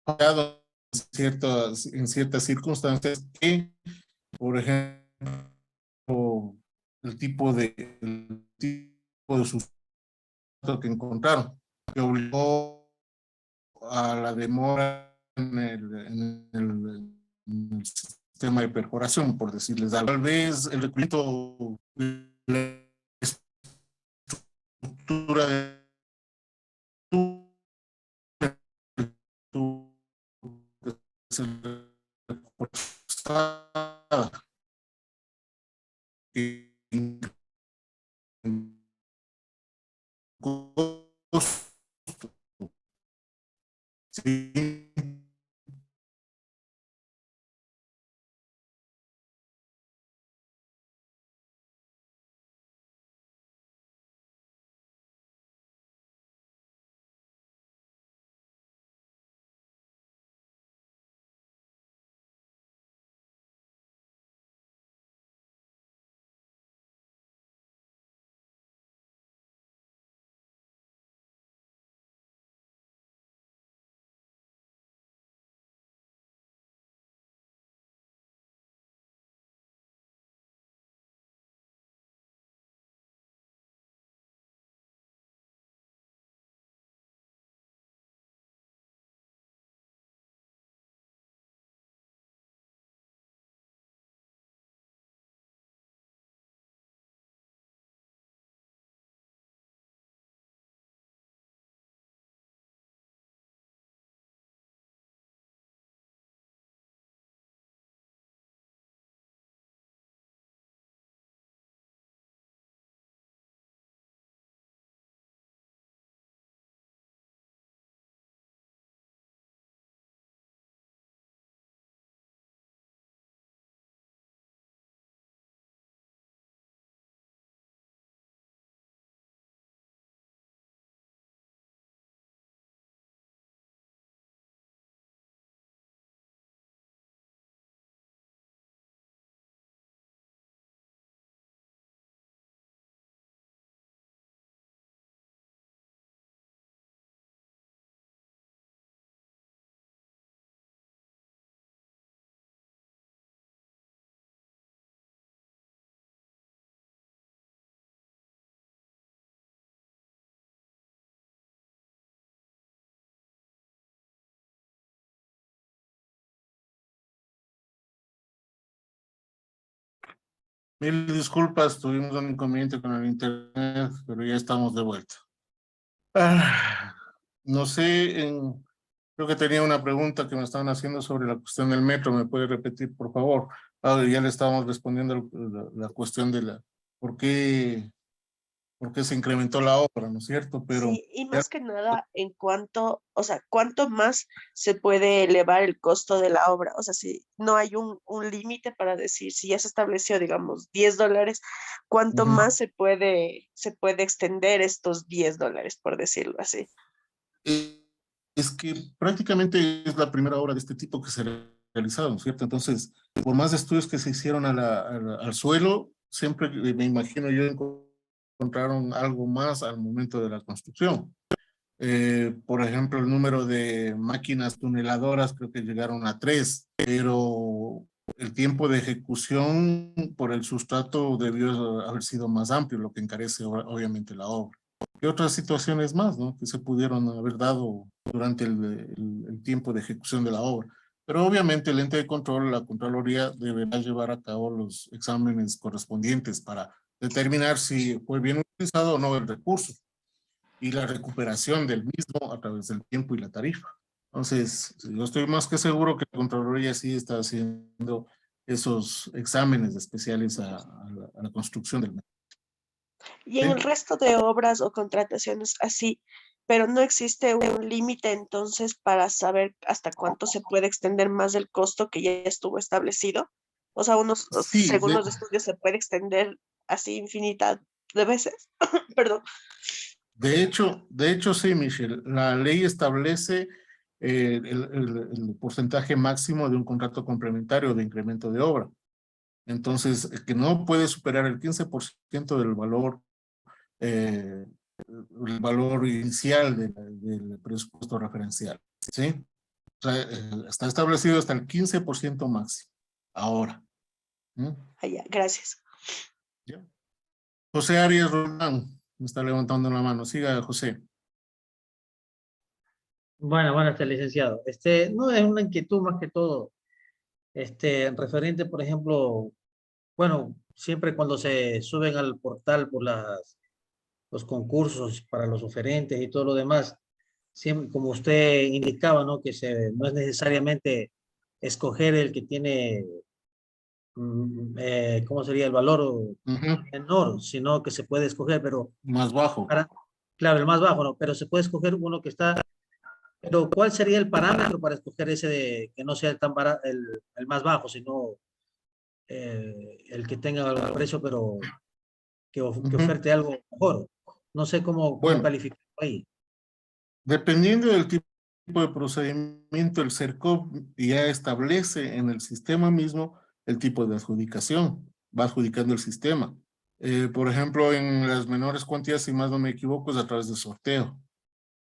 fallado en ciertas circunstancias que, por ejemplo, el tipo de sustrato que encontraron, que obligó a la demora en el sistema de perforación, por decirles algo. Tal vez el requerimiento de la estructura de sí. Mil disculpas, tuvimos un inconveniente con el internet, pero ya estamos de vuelta. No sé, creo que tenía una pregunta que me estaban haciendo sobre la cuestión del metro. ¿Me puede repetir, por favor? Ya le estábamos respondiendo la cuestión de ¿por qué se incrementó la obra, ¿no es cierto? Pero Sí, y más que nada en cuanto, o sea, ¿cuánto más se puede elevar el costo de la obra? O sea, si no hay un límite para decir, si ya se estableció, digamos, $10, ¿cuánto más se puede extender estos $10, por decirlo así? Es que prácticamente es la primera obra de este tipo que se ha realizado, ¿no es cierto? Entonces, por más estudios que se hicieron al suelo, siempre me imagino yo encontraron algo más al momento de la construcción. Por ejemplo, el número de máquinas tuneladoras creo que llegaron a 3, pero el tiempo de ejecución por el sustrato debió haber sido más amplio, lo que encarece obviamente la obra. ¿Qué otras situaciones más, no? Que se pudieron haber dado durante el tiempo de ejecución de la obra? Pero obviamente el ente de control, la Contraloría, deberá llevar a cabo los exámenes correspondientes para determinar si fue bien utilizado o no el recurso y la recuperación del mismo a través del tiempo y la tarifa. Entonces, yo estoy más que seguro que la Contraloría sí está haciendo esos exámenes especiales a la construcción del metro. Y en el resto de obras o contrataciones así, pero no existe un límite entonces para saber hasta cuánto se puede extender más el costo que ya estuvo establecido. O sea, Sí, según los estudios se puede extender así infinidad de veces. Perdón. de hecho sí, Michelle, la ley establece el porcentaje máximo de un contrato complementario de incremento de obra. Entonces, que no puede superar el 15% del valor el valor inicial del presupuesto referencial, ¿sí? O sea, está establecido hasta el 15% máximo. Ahora. Ya, gracias. ¿Ya? José Arias Roldán me está levantando la mano. Siga, José. Bueno, buenas tardes, licenciado. No es una inquietud más que todo, referente, por ejemplo, bueno, siempre cuando se suben al portal por los concursos para los oferentes y todo lo demás, siempre, como usted indicaba, ¿no? Que no es necesariamente escoger el que tiene, ¿cómo sería el valor menor? Sino que se puede escoger, pero... Más bajo. Claro, el más bajo, ¿no? Pero se puede escoger uno que está... Pero ¿cuál sería el parámetro para escoger ese que no sea el, tan barato, el más bajo, sino el que tenga algún precio, pero que oferte algo mejor? No sé cómo calificar ahí. Dependiendo del tipo de procedimiento, el CERCOP ya establece en el sistema mismo el tipo de adjudicación. Va adjudicando el sistema. Por ejemplo, en las menores cuantías, si más no me equivoco, es a través de sorteo.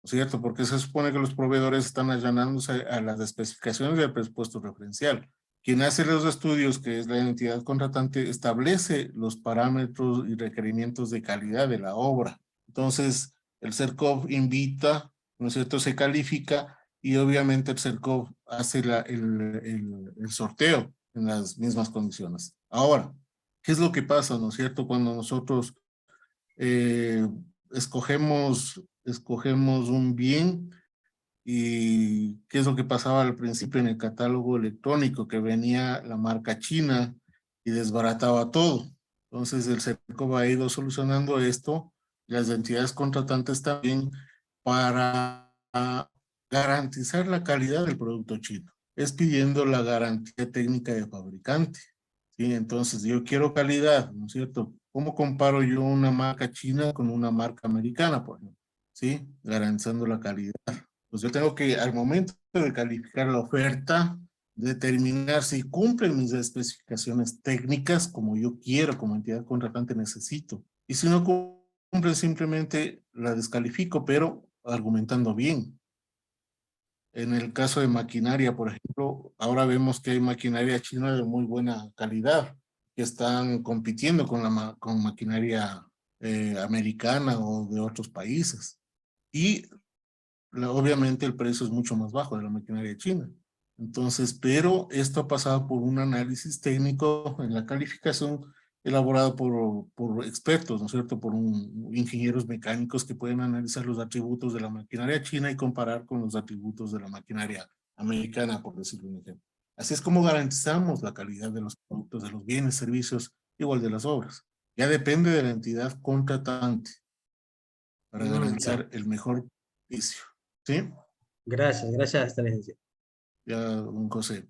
¿No es cierto? Porque se supone que los proveedores están allanándose a las especificaciones del presupuesto referencial. Quien hace los estudios, que es la entidad contratante, establece los parámetros y requerimientos de calidad de la obra. Entonces, el CERCOP invita, ¿no es cierto? Se califica y obviamente el CERCOP hace el sorteo en las mismas condiciones. Ahora, ¿qué es lo que pasa, no es cierto? Cuando nosotros escogemos un bien y qué es lo que pasaba al principio en el catálogo electrónico, que venía la marca china y desbarataba todo. Entonces el CERCOP ha ido solucionando esto, las entidades contratantes también, para garantizar la calidad del producto chino. Es pidiendo la garantía técnica de fabricante. ¿Sí? Entonces yo quiero calidad, ¿no es cierto? ¿Cómo comparo yo una marca china con una marca americana, por ejemplo? ¿Sí? Garantizando la calidad. Pues yo tengo que, al momento de calificar la oferta, determinar si cumplen mis especificaciones técnicas como yo quiero, como entidad contratante necesito. Y si no cumplen, simplemente la descalifico, pero argumentando bien. En el caso de maquinaria, por ejemplo, ahora vemos que hay maquinaria china de muy buena calidad, que están compitiendo con maquinaria americana o de otros países. Y obviamente el precio es mucho más bajo de la maquinaria china. Entonces, pero esto ha pasado por un análisis técnico en la calificación elaborado por expertos, ¿no es cierto? Por ingenieros mecánicos que pueden analizar los atributos de la maquinaria china y comparar con los atributos de la maquinaria americana, por decirlo un ejemplo. Así es como garantizamos la calidad de los productos, de los bienes, servicios, igual de las obras. Ya depende de la entidad contratante para garantizar el mejor servicio. ¿Sí? Gracias, gracias, Excelencia. Ya, don José.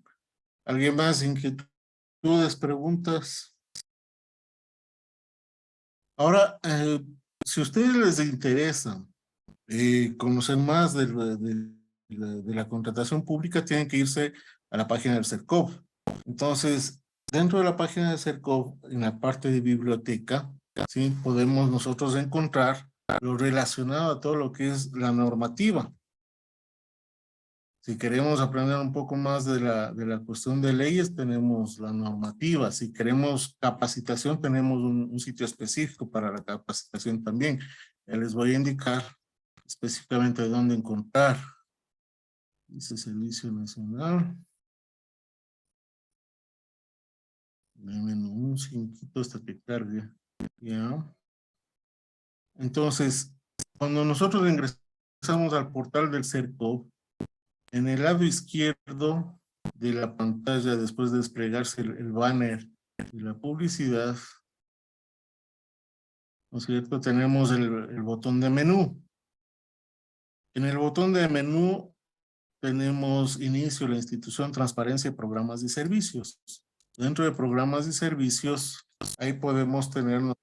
¿Alguien más? ¿Inquietudes, preguntas? Ahora, si a ustedes les interesa conocer más de la contratación pública, tienen que irse a la página del CERCOV. Entonces, dentro de la página del CERCOV, en la parte de biblioteca, ¿sí? Podemos nosotros encontrar lo relacionado a todo lo que es la normativa. Si queremos aprender un poco más de la cuestión de leyes, tenemos la normativa. Si queremos capacitación, tenemos un sitio específico para la capacitación también. Ya les voy a indicar específicamente dónde encontrar. Dice Servicio Nacional. Denme un cinquito hasta que cargue. Ya. Entonces, cuando nosotros ingresamos al portal del CERCOV, en el lado izquierdo de la pantalla, después de desplegarse el banner de la publicidad, ¿no es cierto? Tenemos el botón de menú. En el botón de menú tenemos inicio, la institución, transparencia, programas y servicios. Dentro de programas y servicios, ahí podemos tener la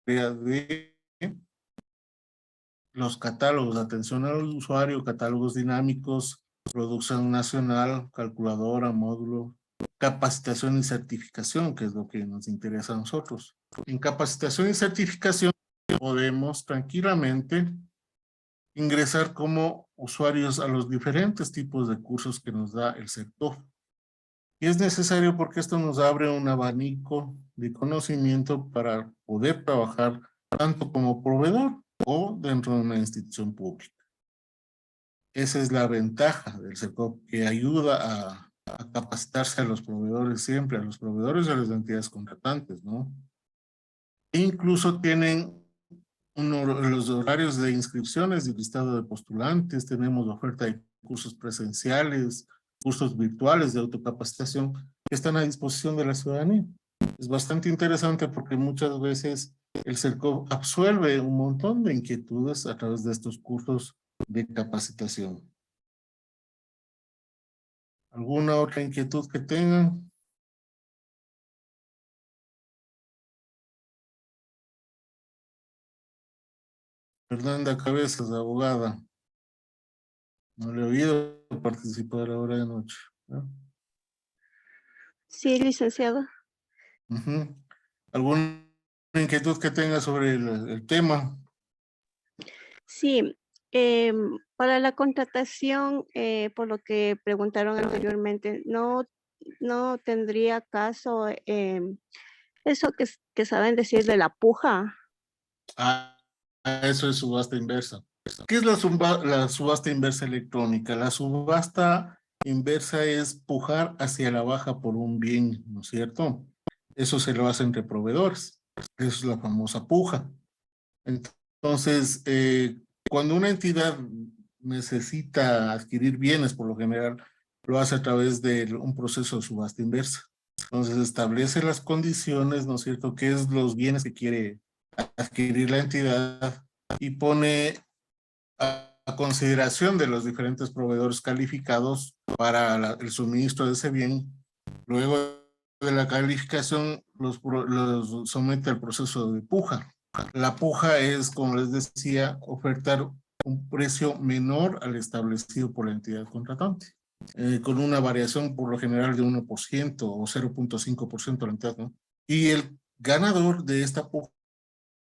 idea de los catálogos de atención al usuario, catálogos dinámicos, producción nacional, calculadora, módulo, capacitación y certificación, que es lo que nos interesa a nosotros. En capacitación y certificación podemos tranquilamente ingresar como usuarios a los diferentes tipos de cursos que nos da el sector. Y es necesario porque esto nos abre un abanico de conocimiento para poder trabajar tanto como proveedor o dentro de una institución pública. Esa es la ventaja del sector, que ayuda a capacitarse a los proveedores siempre, a los proveedores y a las entidades contratantes, ¿no? E incluso tienen los horarios de inscripciones y listado de postulantes, tenemos oferta de cursos presenciales, cursos virtuales de autocapacitación que están a disposición de la ciudadanía. Es bastante interesante porque muchas veces el CERCOV absuelve un montón de inquietudes a través de estos cursos de capacitación. ¿Alguna otra inquietud que tengan? Fernanda Cabezas, abogada. No le he oído participar ahora de noche, ¿no? Sí, licenciado. ¿Alguna inquietud que tenga sobre el tema? Sí, para la contratación, por lo que preguntaron anteriormente, no tendría caso eso que saben decir de la puja. Eso es subasta inversa. ¿Qué es la subasta inversa electrónica? La subasta inversa es pujar hacia la baja por un bien, ¿no es cierto? Eso se lo hace entre proveedores. Eso es la famosa puja. Entonces, cuando una entidad necesita adquirir bienes, por lo general, lo hace a través de un proceso de subasta inversa. Entonces, establece las condiciones, ¿no es cierto?, qué es los bienes que quiere adquirir la entidad y pone a consideración de los diferentes proveedores calificados para el suministro de ese bien. Luego de la calificación, los somete al proceso de puja. La puja es, como les decía, ofertar un precio menor al establecido por la entidad contratante, con una variación por lo general de 1% o 0.5% de la entidad, ¿no? Y el ganador de esta puja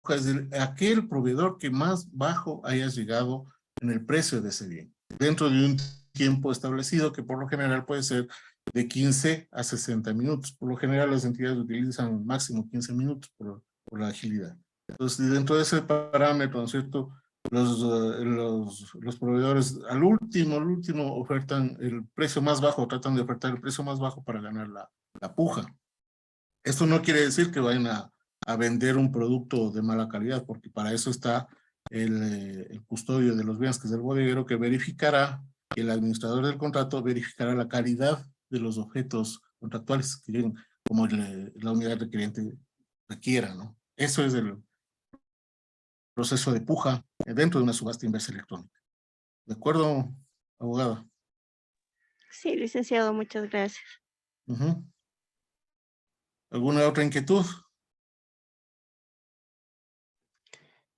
es aquel proveedor que más bajo haya llegado en el precio de ese bien, dentro de un tiempo establecido que por lo general puede ser de 15 a 60 minutos. Por lo general las entidades utilizan máximo 15 minutos por la agilidad. Entonces, dentro de ese parámetro, ¿no es cierto?, los proveedores al último ofertan el precio más bajo, tratan de ofertar el precio más bajo para ganar la puja. Esto no quiere decir que vayan a a vender un producto de mala calidad, porque para eso está el custodio de los bienes, que es el bodeguero, que verificará, que el administrador del contrato verificará la calidad de los objetos contractuales que lleguen, como la unidad requeriente requiera, ¿no? Eso es el proceso de puja dentro de una subasta inversa electrónica. ¿De acuerdo, abogada? Sí, licenciado, muchas gracias. ¿Alguna otra inquietud?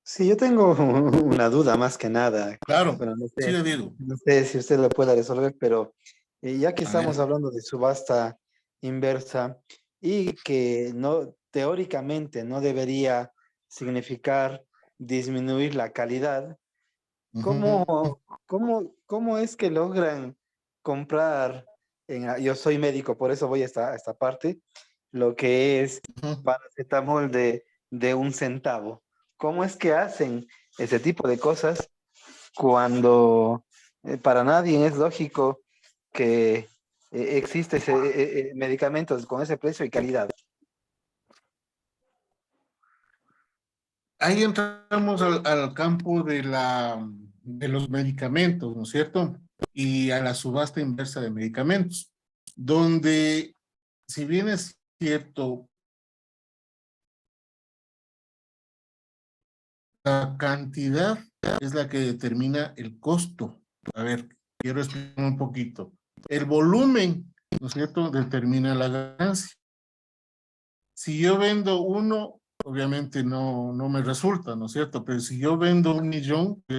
Sí, yo tengo una duda más que nada. Claro, Bueno, no sí, sé, Diego. no sé si usted lo pueda resolver, pero ya que A estamos ver. hablando de subasta inversa y que no, teóricamente no debería significar disminuir la calidad, ¿cómo es que logran comprar, yo soy médico, por eso voy a esta parte, lo que es paracetamol de 1 centavo? ¿Cómo es que hacen ese tipo de cosas cuando para nadie es lógico que existe medicamentos con ese precio y calidad? Ahí entramos al campo de los medicamentos, ¿no es cierto? Y a la subasta inversa de medicamentos, donde, si bien es cierto, la cantidad es la que determina el costo. A ver, quiero explicar un poquito. El volumen, ¿no es cierto?, determina la ganancia. Si yo vendo uno, obviamente no me resulta, ¿no es cierto? Pero si yo vendo 1.000.000,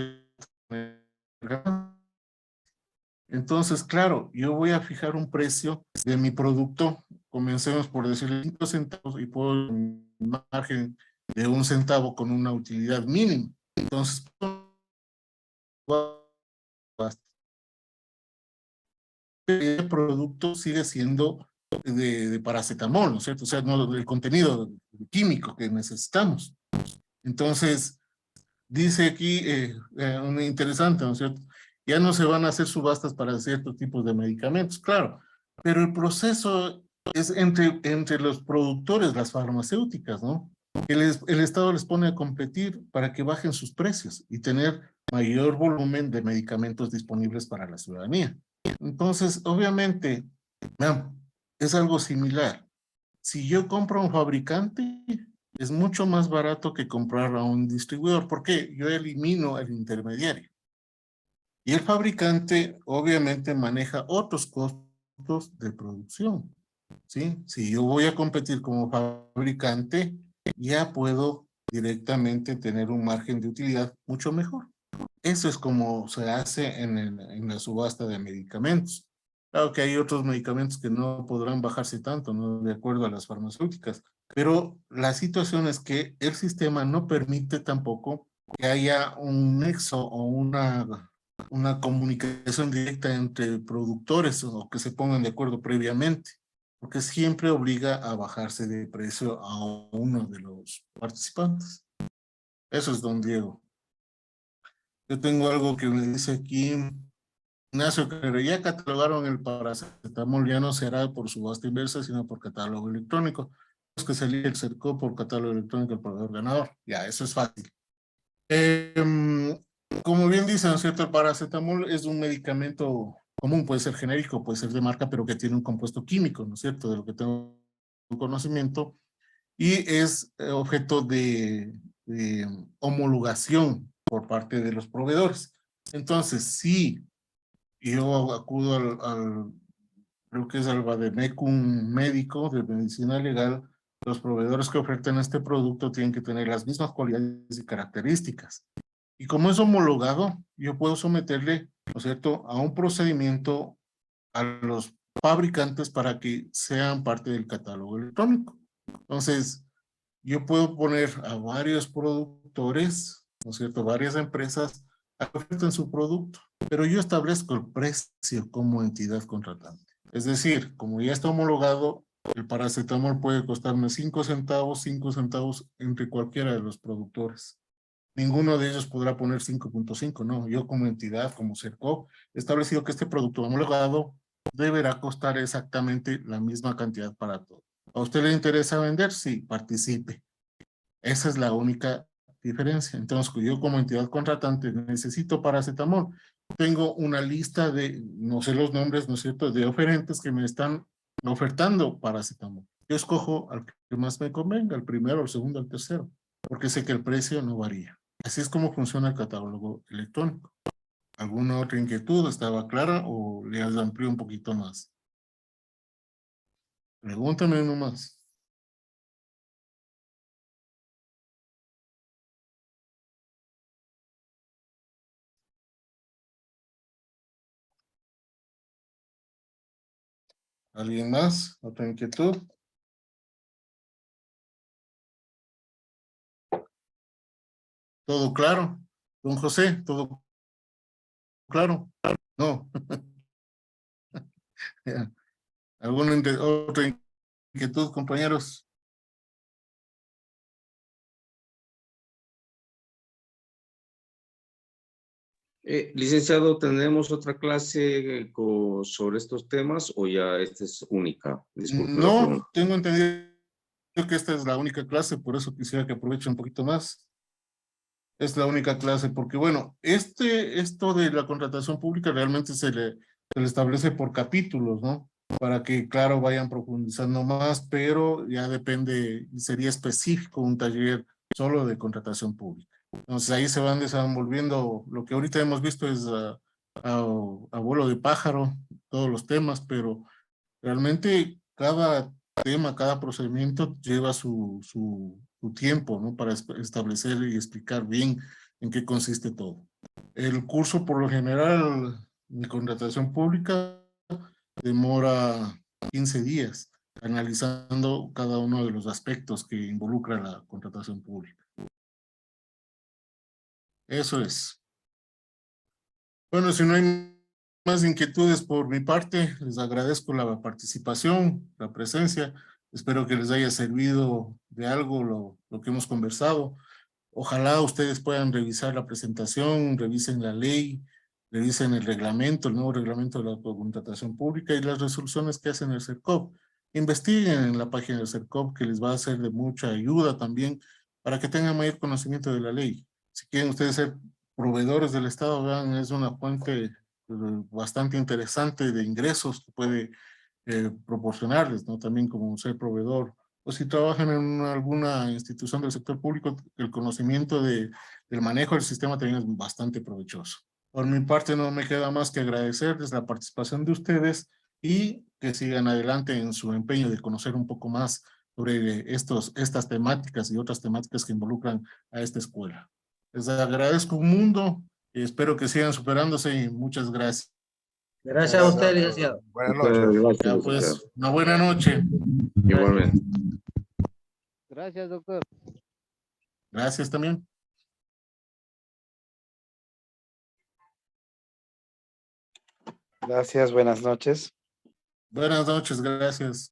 entonces, claro, yo voy a fijar un precio de mi producto, comencemos por decirle 5 centavos y puedo un margen de 1 centavo con una utilidad mínima. Entonces, el producto sigue siendo de paracetamol, ¿no es cierto? O sea, no el contenido químico que necesitamos. Entonces, dice aquí, un interesante, ¿no es cierto? Ya no se van a hacer subastas para ciertos tipos de medicamentos, claro, pero el proceso es entre los productores, las farmacéuticas, ¿no? El Estado les pone a competir para que bajen sus precios y tener mayor volumen de medicamentos disponibles para la ciudadanía. Entonces, obviamente, es algo similar. Si yo compro a un fabricante, es mucho más barato que comprar a un distribuidor. ¿Por qué? Yo elimino el intermediario. Y el fabricante, obviamente, maneja otros costos de producción, ¿sí? Si yo voy a competir como fabricante, ya puedo directamente tener un margen de utilidad mucho mejor. Eso es como se hace en la subasta de medicamentos. Claro que hay otros medicamentos que no podrán bajarse tanto, ¿no? De acuerdo a las farmacéuticas. Pero la situación es que el sistema no permite tampoco que haya un nexo o una comunicación directa entre productores o que se pongan de acuerdo previamente, porque siempre obliga a bajarse de precio a uno de los participantes. Eso es, don Diego. Yo tengo algo que me dice aquí, Ignacio, que ya catalogaron el paracetamol, ya no será por subasta inversa, sino por catálogo electrónico. Es que se elige el CERCO por catálogo electrónico el proveedor ganador. Ya, eso es fácil. Como bien dicen, ¿no es cierto? El paracetamol es un medicamento común, puede ser genérico, puede ser de marca, pero que tiene un compuesto químico, ¿no es cierto? De lo que tengo conocimiento. Y es objeto de homologación por parte de los proveedores. Entonces, si yo acudo creo que es al Vademecum médico de medicina legal, los proveedores que ofertan este producto tienen que tener las mismas cualidades y características. Y como es homologado, yo puedo someterle, ¿no es cierto?, a un procedimiento a los fabricantes para que sean parte del catálogo electrónico. Entonces, yo puedo poner a varios productores, ¿no es cierto?, varias empresas a que oferten su producto, pero yo establezco el precio como entidad contratante. Es decir, como ya está homologado, el paracetamol puede costarme 5 centavos entre cualquiera de los productores. Ninguno de ellos podrá poner 5.5, no. Yo como entidad, como CERCO, he establecido que este producto homologado deberá costar exactamente la misma cantidad para todos. ¿A usted le interesa vender? Sí, participe. Esa es la única diferencia. Entonces, yo como entidad contratante necesito paracetamol. Tengo una lista de, no sé los nombres, ¿no es cierto?, de oferentes que me están ofertando paracetamol. Yo escojo al que más me convenga, el primero, el segundo, el tercero, porque sé que el precio no varía. Así es como funciona el catálogo electrónico. ¿Alguna otra inquietud? ¿Estaba clara o le amplió un poquito más? Pregúntame nomás. ¿Alguien más? ¿Otra inquietud? ¿Todo claro? Don José, ¿todo claro? No. ¿Alguna otra inquietud, compañeros? Licenciado, ¿tenemos otra clase sobre estos temas o ya esta es única? Disculpe la pregunta. No, tengo entendido que esta es la única clase, por eso quisiera que aproveche un poquito más. Es la única clase, porque bueno, esto de la contratación pública realmente se le establece por capítulos, ¿no? Para que, claro, vayan profundizando más, pero ya depende, sería específico un taller solo de contratación pública. Entonces ahí se van desenvolviendo, lo que ahorita hemos visto es a vuelo de pájaro, todos los temas, pero realmente cada tema, cada procedimiento lleva su tiempo, ¿no? Para establecer y explicar bien en qué consiste todo. El curso, por lo general, de contratación pública demora 15 días, analizando cada uno de los aspectos que involucra la contratación pública. Eso es. Bueno, si no hay más inquietudes por mi parte, les agradezco la participación, la presencia. Espero que les haya servido de algo lo que hemos conversado. Ojalá ustedes puedan revisar la presentación, revisen la ley, revisen el reglamento, el nuevo reglamento de la contratación pública y las resoluciones que hacen el CERCOP. Investiguen en la página del CERCOP, que les va a ser de mucha ayuda también para que tengan mayor conocimiento de la ley. Si quieren ustedes ser proveedores del Estado, vean, es una fuente bastante interesante de ingresos que puede proporcionarles, ¿no? También como ser proveedor. O si trabajan en alguna institución del sector público, el conocimiento del manejo del sistema también es bastante provechoso. Por mi parte no me queda más que agradecerles la participación de ustedes y que sigan adelante en su empeño de conocer un poco más sobre estas temáticas y otras temáticas que involucran a esta escuela. Les agradezco un mundo y espero que sigan superándose y muchas gracias. Gracias a usted, licenciado. Buenas noches. Ya, pues, una buena noche. Igualmente. Gracias, doctor. Gracias también. Gracias, buenas noches. Buenas noches, gracias.